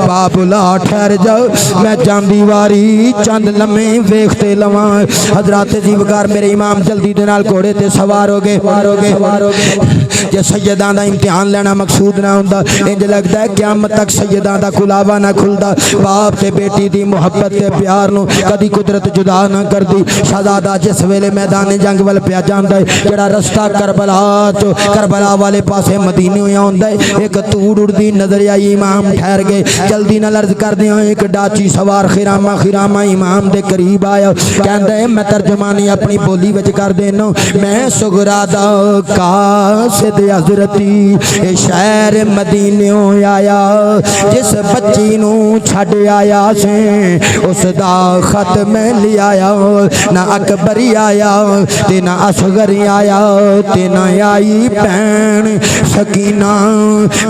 बाबुला ठहर जाओ मैं जांदी वारी चंद लम्हे वेखते लवां हजरात जीवकार मेरे इमाम जल्दी दे नाल घोड़े ते सवार हो गए जे सैयदा दा इम्तिहान लेना मकसूद ना हुंदा इंज लगदा है क़यामत तक सैयदा दा खुलावा ना खुलदा बाप ते बेटी दी मुहब्बत ते प्यार नू कदी कुदरत जुदा ना करदी शहजादा जिस वेले मैदान जंग वल पिया जांदा है जेड़ा रस्ता करबला वाले पासे मदीने आउंदा है एक तूड़ उड़दी नजर आई इमाम ठहर गए जल्दी नाल अर्ज करदे एक डाची सवार खिरामा इमाम दे करीब आया कहंदा है मैं तर्जमानी अपनी बोली विच कर देना मैं सुगरा दा कासिद दे हज़रती ए शहर मदीनेओं आया जिस बच्ची नू छड़ आया से उसदा खत मैं ले आया ना अकबरी आया ते ना असगरी आया ते ना आई भैन सकीना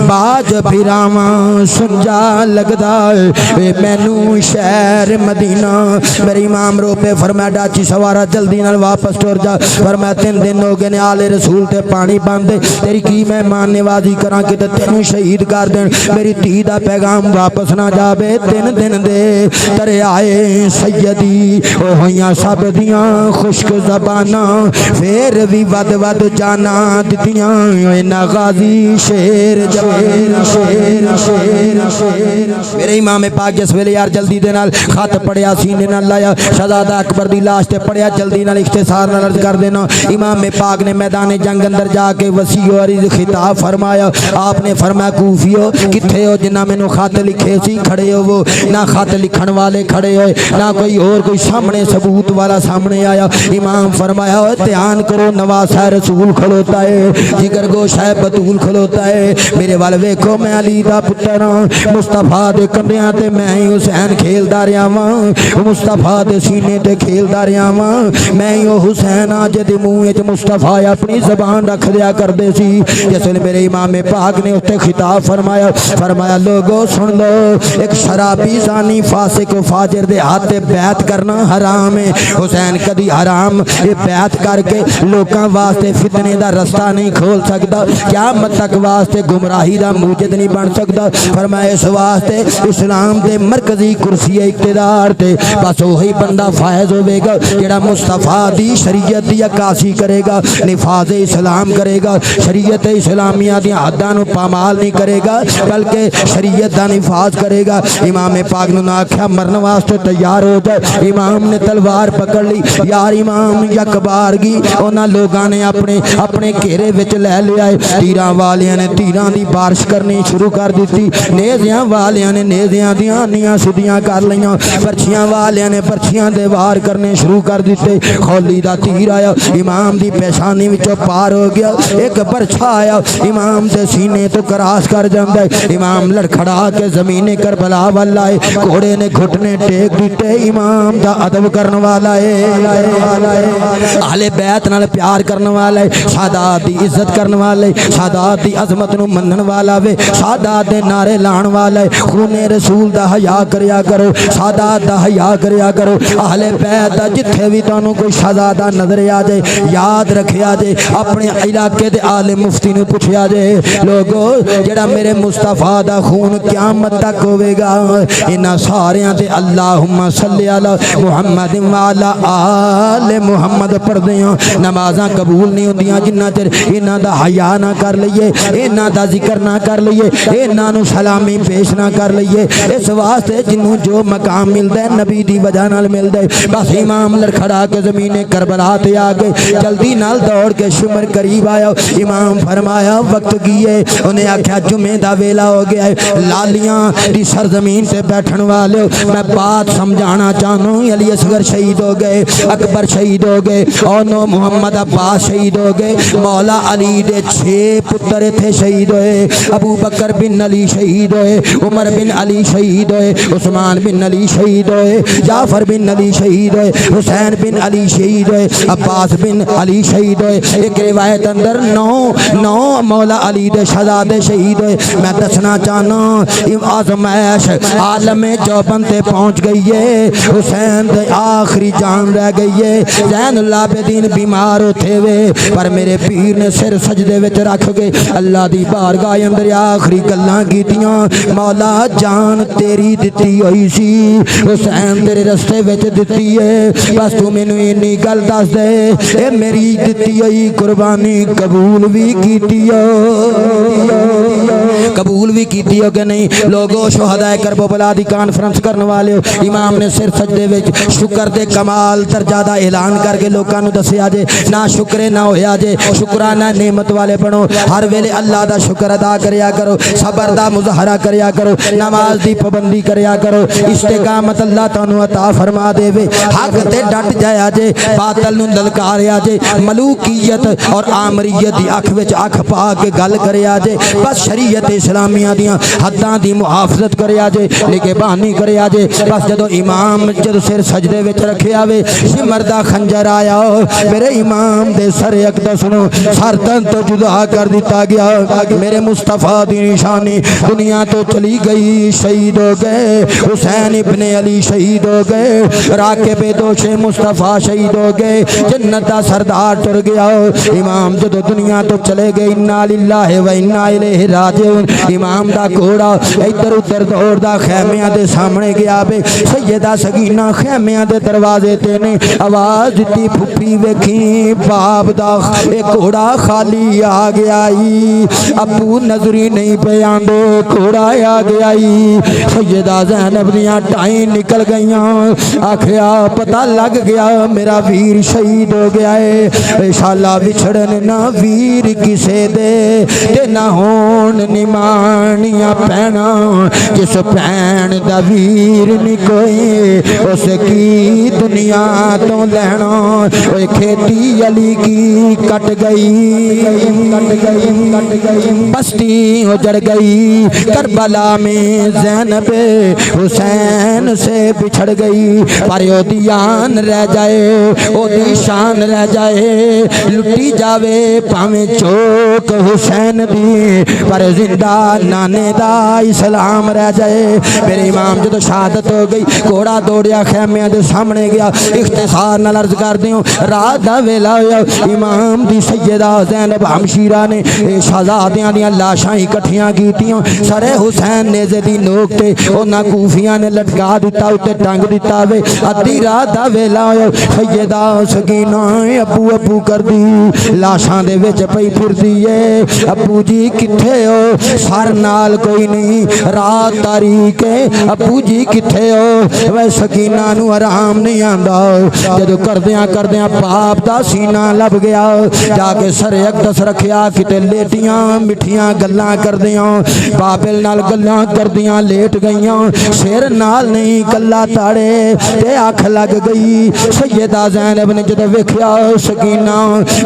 बाज फिरावा सुंजा लगदा वे मैनू शहर मदीना मेरे इमाम रो पे फरमाया डाची सवारा जल्दी नाल वापस टुर जा फरमाया 3 दिन हो गए ने आले रसूल ते पानी पांदे तेरी की मेहमान नवाजी करा कि तेनू शहीद कर देन मेरी धी दा पैगाम वापस ना जावे 3 दिन दे तरे आए सैयदी ओ होइयां सब दियां खुश्क ज़बाना फिर भी वद वद जाना दितियां इना गाजी शेर शेर शेर शेर शेर मेरे इमाम पाक जिस वेले यार जल्दी दे नाल खत पढ़िया सीने नाल लाया शहजादा अकबर दी लाश ते पढ़िया जल्दी नाल इख्तिसार नाल अर्ज कर देना इमाम पाक ने मैदान जंग अंदर जाके वसी और खिताब फरमाया आपने फरमाया कूफियो किथे हो जिन्ना मैनू खत लिखे सी खड़े हो वो ना खत लिखण वाले खड़े होए ना कोई और कोई सामने सबूत वाला सामने आया इमाम फरमाया ध्यान करो नवासा रसूल खलोता है जिगर गोशा है बतूल खलोता है मेरे वाल वेखो मैं अली दा पुत्र हां मुस्तफा दे कंधियां ते मैं ही हुसैन खेलदा रहा वां मुस्तफा दे सीने ते खेलदा रहा वां मैं ही ओ हुसैन आ जिहदे मूंह विच मुस्तफा अपनी ज़बान रख दिया करदे सी जिसले मेरे इमाम पाक ने उत्ते खिताब फरमाया फरमाया लोगो सुन लो एक शराबी जानी फासिक फाजिर दे हाथ ते बैत करना हराम है हुसैन कदी हराम ये बैत करके लोकां वास्ते फितने दा रास्ता नहीं खोल सकदा क़यामत तक वास्ते गुमराही दा मूजिद नहीं बन सकदा फरमाया इस वास्ते इस्लाम दे मरकजी कुर्सी इक्तदार ते बस वही बंदा फायज होवेगा जेड़ा मुस्तफा दी शरीयत दी अक्कासी करेगा निफाज इस्लाम करेगा शरीयत इस्लामिया दी हद्दां नूं पामाल नहीं करेगा बल्कि शरीयत दा निफाज करेगा इमाम पाक ने आख्या मरने वास्ते तैयार हो जाए इमाम ने तलवार पकड़ ली यार इमाम यकबारगी उन्हां लोगां ने अपने अपने घेरे विच लै लिया तीरां वालियां ने तीरां दी बारिश करनी शुरू कर दी नेज़ियां वालियां ने नेज़ियां दियां नियां सुदियां कर लईयां परछियां वालियां ने परछियां दे वार करने शुरू कर दिते खौली दा तीर आया इमाम दी पेशानी विचों पार हो गया एक परछा आया इमाम दे सीने तो क्रॉस कर जांदा है इमाम लड़खड़ा के ज़मीने करबला वाला है घोड़े ने घुटने टेक दिते इमाम दा अदब करने वाला है आले बैत नाल प्यार करने वाला है सादात दी इज्जत करने वाला है सादात दी अजमत नूं मनण वाला वे सादात दे नारे लाण वाला है खूने रसूल दा हया करया करो सादात दा हया करया करो आले बैत दा जिथे भी तुहानूं कोई शहजादा नजर आ जाए याद रखिया जे अपने इलाके दे आले मुफ्ती नूं पुछया जे लोगो जेड़ा मेरे मुस्तफा दा खून क़यामत तक होवेगा इन्हां सारियां ते अल्लाहुम्मा सल्ली अला मुहम्मद व अला आले मुहम्मद पढ़दे हां नमाज़ां कबूल नहीं होंदियां जिन्ना चिर इन्हां दा हया ना कर लईए इन्हां दा जिक्र ना कर लईए इन्हां नूं सलामी पेश ना कर लईए इस वास्ते जिन्नू जो मकाम मिलदा है नबी दी वजह नाल मिलदा है बस इमाम लड़खड़ा के ज़मीने करबला ते आ गए जल्दी नाल दौड़ के शुमर करीब आया इमाम फरमाया वक्त की है उन्हें आख्या जुमे दा वेला हो गया है लालियां दी सरजमीन से बैठन वाले मैं बात समझाना चाहता हूँ अली असगर शहीद हो गए अकबर शहीद हो गए और नो मोहम्मद अब्बास शहीद हो गए मौला अली दे 6 पुत्र थे शहीद होए अबू बकर बिन अली शहीद होए उमर बिन अली शहीद होए उस्मान बिन अली शहीद होए जाफर बिन अली शहीद होए हुसैन बिन अली शहीद होए अब्बास बिन अली शहीद होए एक रिवायत अंदर 9 मौला अली दे शहजादे शहीद होए मैं दसना चाहना आजमैश आलम चौबन ते पहुँच गई है हुसैन दे आखिरी जान रह गई है ज़ैनुल आबिदीन बीमार होते वे पर मेरे पीर ने सिर सजदे विच रख के अल्लाह दी बारगाह अंदर आखिरी गल्लां कीतियां मौला जान तेरी दिती हुई सी हुसैन तेरे रस्ते विच दिती है बस तू मैनू इन्नी गल दस दे ए मेरी दिती हुई कुर्बानी कबूल भी कीती कबूल भी कीती हो कि नहीं लोगो शुहदाए करबला दी कॉन्फ्रेंस करने वाले हो इमाम ने सिर सजदे विच शुक्र दे कमाल दर्जा दा ऐलान करके लोकां नूं दस्सिया जे ना शुक्रे ना होया जे शुकराना नेमत वाले बनो हर वेले अल्लाह दा शुक्र अदा करया करो सबर दा मुजाहरा करया करो नमाज दी पाबंदी करया करो इस्तिकामत अल्लाह तानू अता फरमा देवे हक ते डट जाया जे बातिल नूं ललकारिया जे मलूकियत और आमरियत दी दी अख विच अख पा के गल करिया जे बस शरीयत इस्लामिया दियां हद्दां दी मुहाफजत करिया जे निगहबानी करिया जे बस जदों इमाम जदों सिर सजदे विच रखिया वे सिमर दा खंजर आया मेरे इमाम दे सर अकदस नूं सर तन तो जुदा कर दिता गया मेरे मुस्तफा दी निशानी दुनिया तो चली गई शहीद हो गए हुसैन इब्ने अली शहीद हो गए राके पे दोषे मुस्तफा शहीद हो गए जन्नत दा सरदार टुर गया इमाम जदों दुनिया तो चले गए इन्ना लिल्लाहि व इन्ना इलैहि राजिऊन इमाम दा घोड़ा इधर उधर दौड़दा खैमियां दे सामने गया वे सैयदा सगीना खैमियां दे दरवाजे ते ने आवाज दिती फुफी वेखी बाप दा एक घोड़ा खाली आ गया अबू नजरी नहीं पे आंदे घोड़ा आ गया सैयदा ज़ैनब दियां टाई निकल गईयां आखिया पता लग गया मेरा वीर शहीद हो गया है शाला विछड़न ना वीर किसे दे ते ना होन निमानिया पैना जिस भैन दा वीर नहीं कोई उस की दुनिया तो लेना ओए खेती अली की कट गई बस्ती उजड़ गई करबला में ज़ैनब हुसैन से बिछड़ गई पर ओदियान रह जाए ओदी शान रह जाए लुटी जावे भावें चौक हुसैन दी पर जिंदा नाने दा इस्लाम रह जाए मेरे इमाम जो शहादत हो गई घोड़ा दौड़िया खैमिया दे सामने गया इख्तिसार नाल अर्ज कर दियो रात दा वेला होया इमाम दी सैयदा ज़ैनब हमशीरा ने शहजादियां दियां लाशां इकट्ठियां कीतियां सरे हुसैन नेज़े दी नोक ते उन्हां कूफियां ने लटका दिता उत्ते टंग दिता वे अद्धी रात दा वेला होया सैयदा सकीना अबू अबू करदी लाशां दे विच पई फिरदी है अबू जी किथे हो सर नाल कोई नहीं रात तारीख है अबू जी किथे हो वै सकीना नूं आराम नहीं आंदा जदों करदियां करदियां बाप दा सीना लब गया जाके सर अकदस रखिया किते लेटियां मिठियां गल्लां करदियां बाबिल नाल गल्लां करदियां लेट गईयां सिर नाल नहीं कल्ला ताड़े ते अख लग गई सैयदा ज़ैनब ने जदों वेखिया सकीना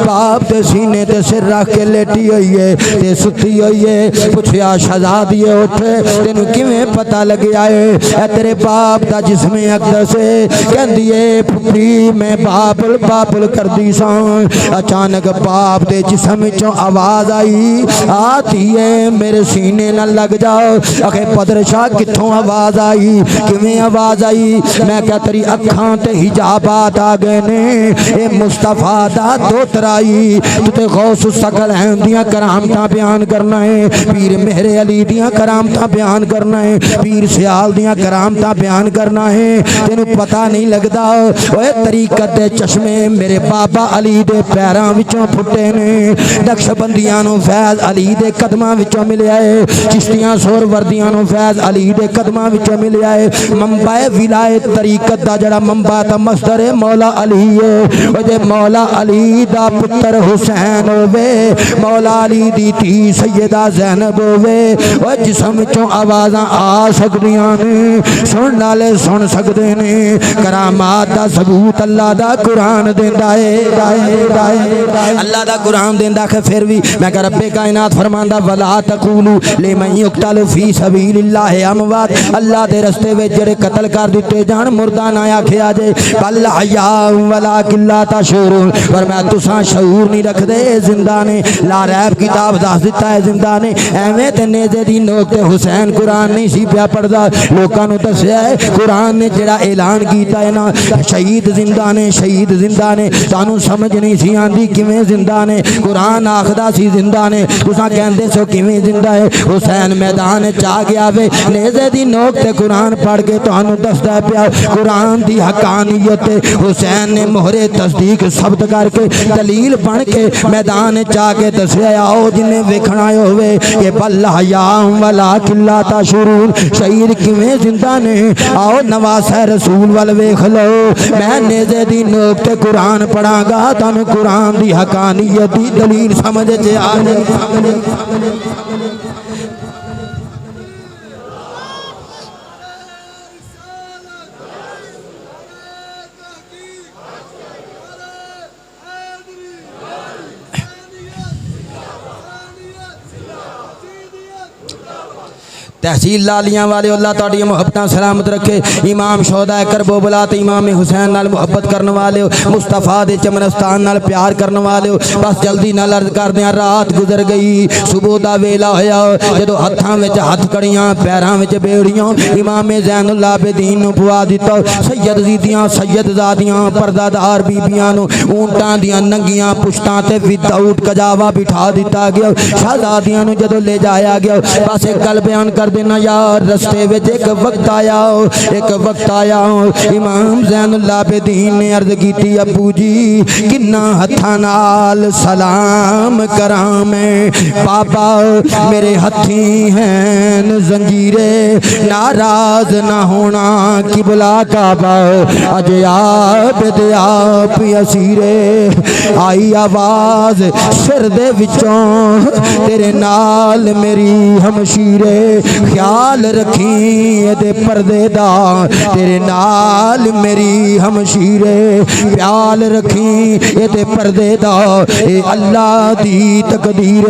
बाप दे सीने ते सिर रख के लेटी हुई है ते सुती हुई है पुछया शहजादिए उठ तेनू किवें पता लग्या है तेरे बाप दा जिस्म अकदस कहंदी है पुत्री मैं बाबुल बाबुल करदी सां अचानक बाप दे जिस्म विचों आवाज आई आती है मेरे सीने नाल लग जाओ आखे पदर शाह कित्थों आवाज आई किवें आवाज आई मैं क्या तेरी अखां ते हिजाबात आ गए ने ए मुस्तफा दा दोतराई तू ते गौस सकल हैं दियां करामतां बयान करना है पीर मेहरे अली दियां करामतां बयान करना है पीर सियाल दियां करामतां बयान करना है तेनू पता नहीं लगदा ओए तरीकत दे चश्मे मेरे बाबा अली दे पैरां विचों फुटे ने नक्शबंदियां नूं फैज़ अली दे कदमां विचों मिलिया है चिश्तियां सोहरवर्दियां नूं फैज़ अली दे कदमां विचों मिलिया है मंबाए विलायत तरीकत दा जड़ा मंबा दा मस्दर है मौला अली है ओ जे मौला अली दा पुत्र हुसैन होवे मौला अली दी धी सैयदा ज़ैनब होवे ओ जिस्म विचों आवाज़ां आ सकदियां ने सुनने वाले सुन सकदे ने करामात दा सबूत अल्लाह दा कुरान देंदा है अल्लाह दा कुरान देंदा है फिर भी मैं कह रब्बे कायनात फरमांदा वला तकूलू लिमन युक्तलु फी सबीलिल्लाह अमवात अल्लाह दे रस्ते विच जेड़े कत्ल कर दिते जान मुर्दा ना आखिया जे बल हया वला किल्ला तशूरुन पर मैं तुसां शऊर नहीं रखदे जिंदा ने ला रैब किताब दस दिता है जिंदा ने एवें ते नेज़े दी नोक ते हुसैन कुरान नहीं सी पिया पढ़दा लोकां नूं दस्सिया है कुरान ने जेड़ा ऐलान कीता है ना शहीद जिंदा ने तानू समझ नहीं सी आंदी किवें जिंदा ने कुरान आखदा सी जिंदा ने तुसां कहंदे सो किवें जिंदा है हुसैन मैदान च आ गया वे नेज़े दी नोक ते कुरान पढ़ के तुहानू दसदा पिया कुरान दी हकानियत हुसैन ने मोहरे तस्दीक शब्द करके दलील बन के मैदान च आके दस्सिया आओ जिन्हें वेखना होवे कि बल हया वला किल्ला तशूरुन शहीद किवें जिंदा ने आओ नवासे रसूल वाल वेख लो मैं नेज़े दी नोक ते कुरान पढ़ांगा तुहानू कुरान दी हकानियत दी दलील समझ च आ जाए तहसील लालियां वाले अल्लाह तुहाडियां मुहब्बतां सलामत रखे। इमाम शोहदा करबला ते इमाम हुसैन नाल मुहब्बत करने वाले मुस्तफा दे चमनस्तान नाल प्यार करने वाले बस जल्दी नाल अर्ज करदे हां रात गुजर गई सुबह दा वेला होया जदों हत्थां विच हथकड़ियां पैरां विच बेड़ियां इमाम ज़ैनुल आबिदीन नूं पवा दिता। सैयद ज़ीदियां सैयदजादियां परदादार बीबियां नूं ऊंटां दियां नंगियां पुश्तां ते विदाउट कजावा बिठा दिता गया। शहजादियां नूं जदों ले जाया गया बस एक गल बयान कर देना यार रस्ते में एक वक्त आया इमाम ज़ैनुल आबिदीन ने अर्ज की अबू जी किन्ना हत्थां नाल सलाम करा मैं बाबा मेरे हथी हैं जंजीरे नाराज ना होना किबला काबा अज आबिद आप असीरे आई आवाज सिर दे विचों तेरे नाल मेरी हमशीरे ख्याल रखी ये पर्दे दा तेरे नाल मेरी हमशीरे ख्याल रखी ये पर्दे दा ये अल्लाह दी तकदीर।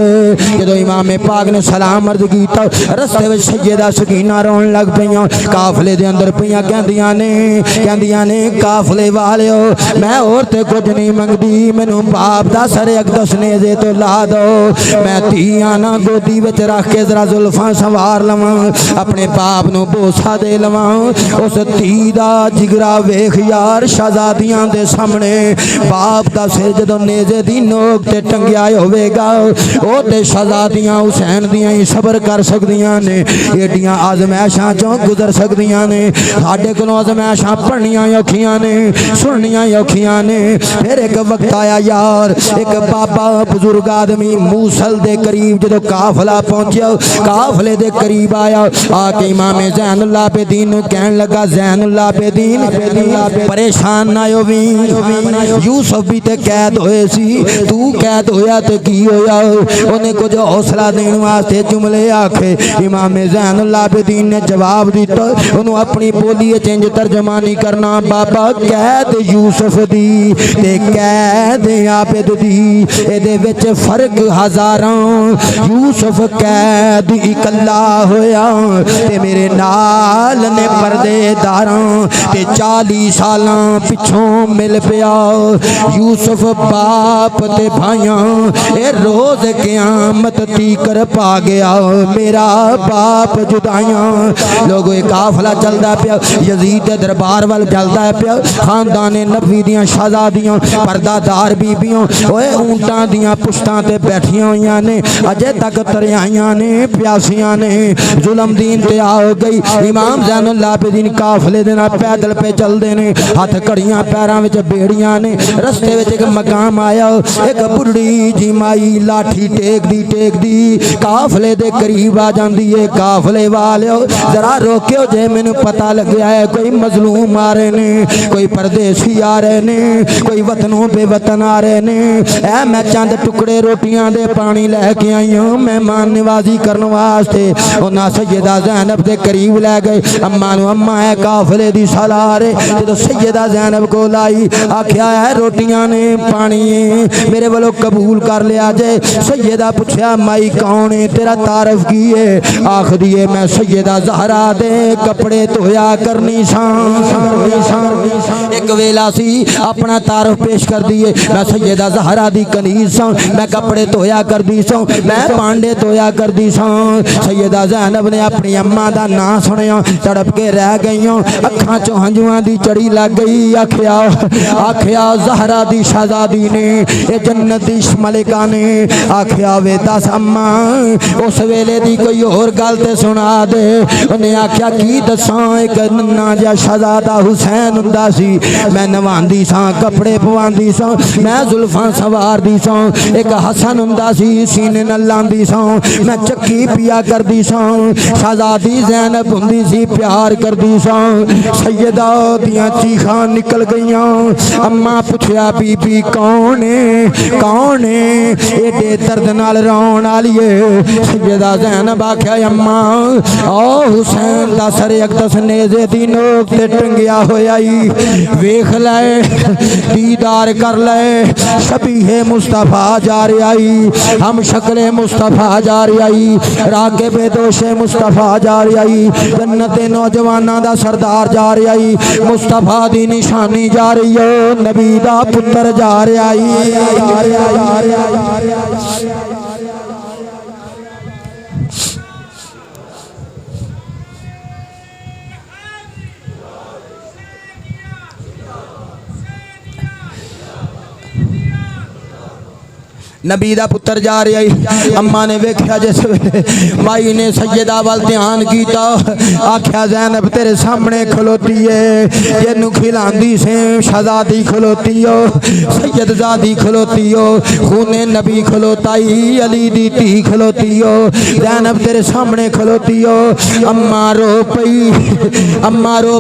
जदों इमाम पाक ने सलाम अर्ज किया रस्ते में सैयदा सकीना रोन लग पईयां काफले दे अंदर पईयां कहंदियां ने काफले वालिओ मैं और ते कुछ नहीं मंगदी मैनू बाप दा सर अकदस नेज़े तो ला दो मैं धीआं ना गोदी विच रख के जरा जुल्फां संवार लवां अपने बाप नूं बोसा दे लवां उस धी दा जिगरा वेख यार शहजादियां दे सामने बाप दा सिर जदों नेज़े दी नोक ते टंगिया होवेगा ओ ते शहजादियां हुसैन दियां ही सबर कर सकदियां ने एडियां आजमैशां चों गुजर सकदियां ने साडे कोलों आजमैशां पढ़नियां औखियां ने सुननियां औखियां ने। फिर एक वक्त आया यार एक बाबा बुजुर्ग आदमी मूसल दे करीब जदों काफला पहुंचा काफले दे करीब आया आके इमाम ज़ैनुल आबिदीन नूं कहन लगा ज़ैनुल आबिदीन परेशान ना होवी यूसुफ भी ते कैद होए सी तू कैद होया ते की होया उन्हें कुछ हौसला देने वास्ते जुमले आखे इमाम ज़ैनुल आबिदीन ने जवाब दिता उन्होंने अपनी बोली चेंज तर्जमानी करना बाबा कैद यूसुफ दी ते कैद आबिद दी एदे विच फर्क हज़ारां यूसुफ कैद इकल्ला होया ते मेरे नाल ने पर्देदारां ते 40 सालां पिछों मिल पिया यूसुफ बाप ते भाइयां ए रोज क़यामत तीकर पा गया मेरा बाप जुदाइयां। लोगों ये काफला चलता पिया यजीद दे दरबार वाल चलता है पिया खानदाने नबी दियां शहजादियां पर्दादार बीबियां ओए ऊंटां दियां पुश्तां ते बैठियां होइयां ने अजे तक तरियाइयां ने प्यासियां ने जुल्म दीन ते आ गई। इमाम ज़ैनुल आबिदीन काफले दे नाल पैदल पे चलदे ने हथ घड़ियां पैरां विच बेड़ियां ने रस्ते विच एक मकाम आया एक बुढ़ी जी माई लाठी टेकदी काफले दे करीब आ जांदी है काफले वालिओ जरा रोकियो जे मैनू पता लग्या है कोई मजलूम आ रहे ने कोई परदेसी आ रहे ने कोई वतनों बेवतन आ रहे ने ऐ मैं चंद टुकड़े रोटियां दे पानी लैके आई हूं मेहमान नवाजी करने वास्ते उन्हां सैयदा ज़ैनब दे करीब लै गए अम्मा नू अम्मा है काफले दी सलाह रे जदों सैयदा ज़ैनब को लाई आख्या है रोटियां ने पानी मेरे वालों कबूल कर लिया जे सैयदा पूछया माई कौन है तेरा तारफ की है आख दिए मैं सैयदा ज़हरा दे कपड़े धोया करनी सा एक वेला सी अपना तारफ पेश कर दिए मैं सैयदा ज़हरा दी कनीज़ सा मैं कपड़े धोया कर दी सा मैं भांडे धोया कर दी सा। सैयदा ज़ैनब ने अपनी अम्मा दा नाम सुनिया तड़प के रह गई अखां चों हंजुआं दी चढ़ी लग गई आख्या ज़हरा दी शहजादी ने ये जन्नत दी मलिका ने आख्या वे दस अम्मा उस वेले दी कोई होर गल ते सुना दे उन्हें आख्या की दसां एक नन्ना जिहा शहजादा हुसैन हुंदा सी मैं नवांदी सा कपड़े पवांदी सा मैं जुल्फां सवारदी सा एक हसन हुंदा सी सीने नाल लांदी सा मैं चक्की पिया करदी सा शहजादी ज़ैनब हुंदी सी प्यार करदी सा सैयदा दियां चीखां निकल गईयां अम्मा पूछया बीबी कौन है एडे दर्द नाल रोण वाली है सैयदा ज़ैनब आख्या अम्मा ओ हुसैन दा सर अकदस नेज़े दी नोक ते टंगिया होया वेख ले दीदार कर ले शबीहे मुस्तफ़ा जा रही हम शक्ले मुस्तफ़ा जा रही रागे बेदोशे मुस्तफ़ा जा रही जन्नते नौजवाना दा सरदार जा रही मुस्तफ़ा दी निशानी जा रही है नबी दा पुत्र जा नबी दा पुत्र जा रही अम्मा ने वेख्या जिस माई ने सैयदा वाल ध्यान किया आख्या ज़ैनब तेरे सामने खलोती है जिन्नू खिलांदी से शहजादी खलोती हो सैयदजादी खलोती हो खूने नबी खलोताई अली दी धी खलोती हो ज़ैनब तेरे सामने खलोती हो अम्मा रो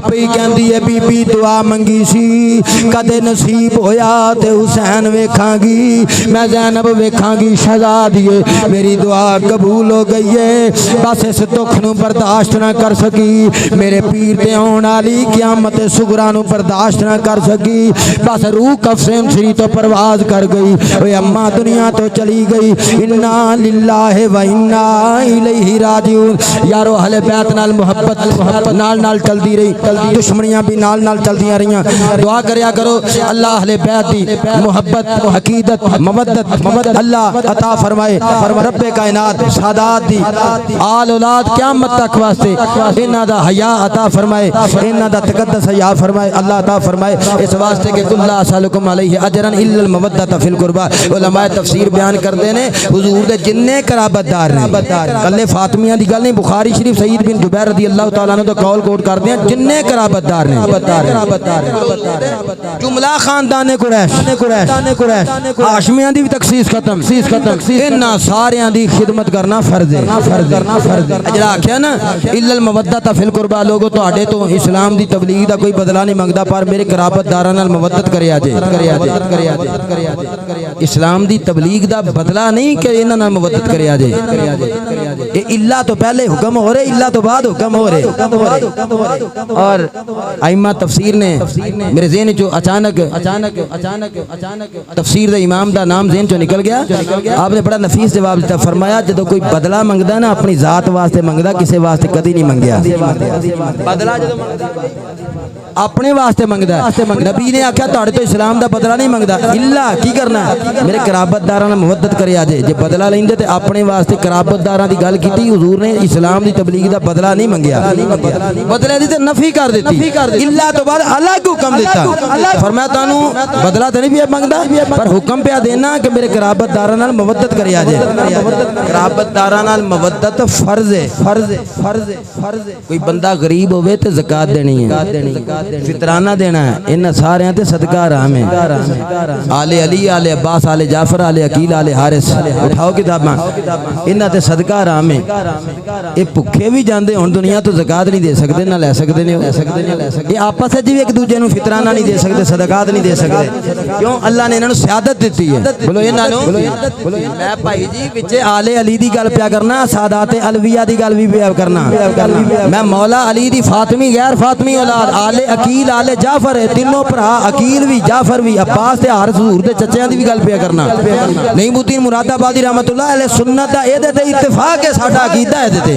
पई कहंदी है बीबी दुआ मंगी सी कदे नसीब होया ते हुसैन वेखांगी मैं ज़ैनब वेखांगी शहजादी मेरी दुआ कबूल हो गई है बस इस दुख नू बर्दाश्त ना कर सकी मेरे पीर ते आने वाली क़यामत सुगरा नू बर्दाश्त ना कर सकी बस रूह कफ़न श्री तो परवाज कर गई ओए अम्मा दुनिया तो चली गई इन्ना लिल्लाहि व इन्ना इलैहि राजिऊन यारो अहले बैत नाल मोहब्बत नाल चलती रही दुश्मनियां भी नाल चलदियां रहियां दुआ करया करो अल्लाह अहले बैत दी मोहब्बत अकीदत मवद्दत अल्लाह अता फरमाए रब्बे कायनात सादात दी आल औलाद क़यामत तक वास्ते इन्हां दा हया अता फरमाए इन्हां दा तकद्दस हया फरमाए अल्लाह अता फरमाए इस वास्ते के कुल्ला असलकुम अलैहि अजरन इल्लल मवद्दत फिल कुरबा उलमाए तफसीर बयान करते ने हुजूर दे जिन्ने कराबतदार ने कल्ले फातिमिया दी गल नहीं बुखारी शरीफ सईद बिन जुबैर रज़ी अल्लाह तआला अन्हु दा कौल कोट करते हैं जिन्ने कराबतदार ने जुमला खानदान कुरैश हाशमियां दी भी तखसीस खत्म इन्हां सारियां दी खिदमत करना फर्ज है जरा आख्या ना इल्लल मवद्दत फिल कुरबा लोगो तुहाडे तो इस्लाम दी तबलीग दा कोई बदला नहीं मंगदा पर मेरे कराबतदारां नाल मवद्दत करिया जे इस्लाम दी तबलीग दा बदला नहीं कि इन्हां नाल मवद्दत करिया जे ये इल्ला तो पहले हुक्म हो रहे इल्ला तो बाद हुक्म हो रहे और आइमा तफसीर ने मेरे ज़हन चो अचानक तफसीर दे इमाम दा नाम ज़हन चो निकल गया आपने बड़ा नफीस जवाब दिता फरमाया जो कोई बदला मंगदा ना अपनी जात वास्ते मंगदा किसी वास्ते कदी नहीं मंगया बदला अपने वास्ते मंगदा नबी ने आख्या तुहाडे तो इस्लाम दा बदला नहीं मंगदा इल्ला की करना मेरे कराबतदारां नाल मुवद्दत करिया जे बदला लैंदे ते अपने वास्ते कराबतदारां दी गल कीती हुजूर ने इस्लाम दी तबलीग दा बदला नहीं मंगया बदले दी ते नफी कर देती इल्ला तो बाद अलग हुक्म दिता फरमाया तानू बदला ते नहीं मंगदा पर हुक्म पे देना कि मेरे कराबतदारां नाल मुवद्दत करिया जे कराबतदारां नाल मुवद्दत फर्ज है कोई बंदा गरीब होवे ते ज़कात देनी है फितराना देना है इन सारे ते सदका हराम है आले अली आले अब्बास आले जाफर आले अकील आले हारिस उठाओ किताबां इन्हां ते सदका हराम है ये भुखे भी जाते हुण दुनिया तो ज़कात नहीं दे सकते ना लै सकते ये आपस में भी एक दूजे नूं फितराना नहीं दे सकते सदकात नहीं दे सकते क्यों अल्लाह ने इन्हां नूं सियादत दी है बोलो इन्हां नूं मैं भाई जी विचे आले अली दी गल पिया करना सादात अलविया दी गल भी पिया करना मैं मौला अली दी फातिमी गैर फातिमी औलाद आले अकील आले जाफर है तीनों भरा अकील भी जाफर भी अब्बास ते हारिस हुजूर दे चच्चेयां दी भी गल पिया करना नहीं मुद्दीन मुरादाबादी रहमतुल्लाह अलैह सुन्नत दा एदे ते इत्तेफाक है साडा अकीदा है ते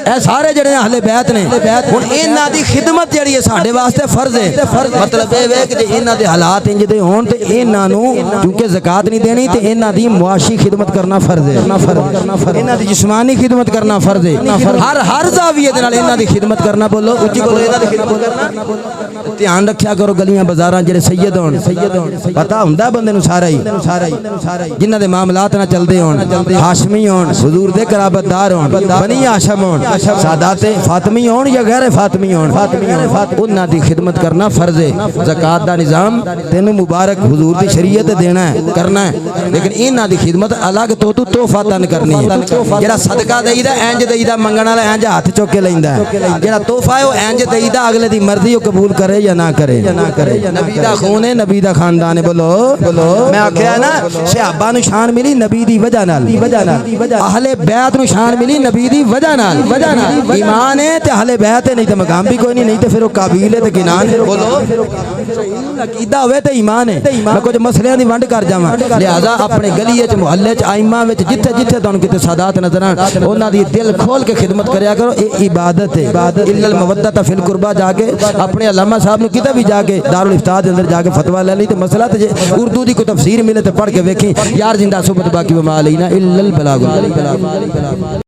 ए सारे जेड़े अहले बैत ने हुण इन्हां दी खिदमत जेड़ी है साडे वास्ते फर्ज है मतलब ए वे कि इन्हां दे हालात इंज दे होण ते इन्हां नूं क्योंकि ज़कात नहीं देनी ते इन्हां दी मुआशी खिदमत करना फर्ज है इन्हां दी जिस्मानी खिदमत करना फर्ज है हर ज़ाविये दे नाल इन्हां दी खिदमत करना बोलो उच्ची बोलो इन्हां दी खिदमत करना ध्यान रखा करो गलियां बाजारां जेड़े सैयद होण पता हुंदा बंदे नूं सारा ही जिन्हां दे मामलात ना चलदे होण हाशमी होण हुजूर दे कराबतदार होण बनी हाशम होण सादात फातिमी होण या गैर फातिमी होण उन्हां दी खिदमत करना फर्ज है ज़कात दा निज़ाम तैनूं मुबारक हुजूर दी शरीयत देना है करना है लेकिन इन्हां दी खिदमत अलग तो तू तोहफा तन करनी है जेड़ा सदका देईदा इंज देईदा मंगण वाला इंज हाथ चुक के लैंदा है जेड़ा तोहफा है ओ इंज देईदा अगले दी मर्जी ओ कबूल करे या ना करे, नबी दा खून है, नबी दा खानदान है। बोलो बोलो। मैं आख्या ना सहाबा नूं शान मिली नबी दी वजह नाल, अहले बैत नूं शान मिली नबी दी वजह नाल। ईमान है ते अहले बैत है, नहीं तो मकाम भी कोई नहीं, नहीं तो फिर वो काबिल है ते गिनान है। बोलो अकीदा होवे ते ईमान है। मैं कुछ मसलियां दी वंड कर जावां, लिहाजा अपने गली च मुहल्ले च आइमा विच जिथे जिथे तुहानूं किते सादात नजर आण उन्हां दी दिल खोल के खिदमत करया करो। ये इबादत है। इल्लल मवद्दत फिल कुर्बा जाके अपने अल्लामा साहब नूं किते भी जाके दारुल इफ्ता दे अंदर जाके फतवा ले ली ते मसला ते जे उर्दू दी कोई तफसीर मिले ते पढ़ के वेखी यार जिंदा सुबत बाकी वमा अलैना इल्लल बलागुल।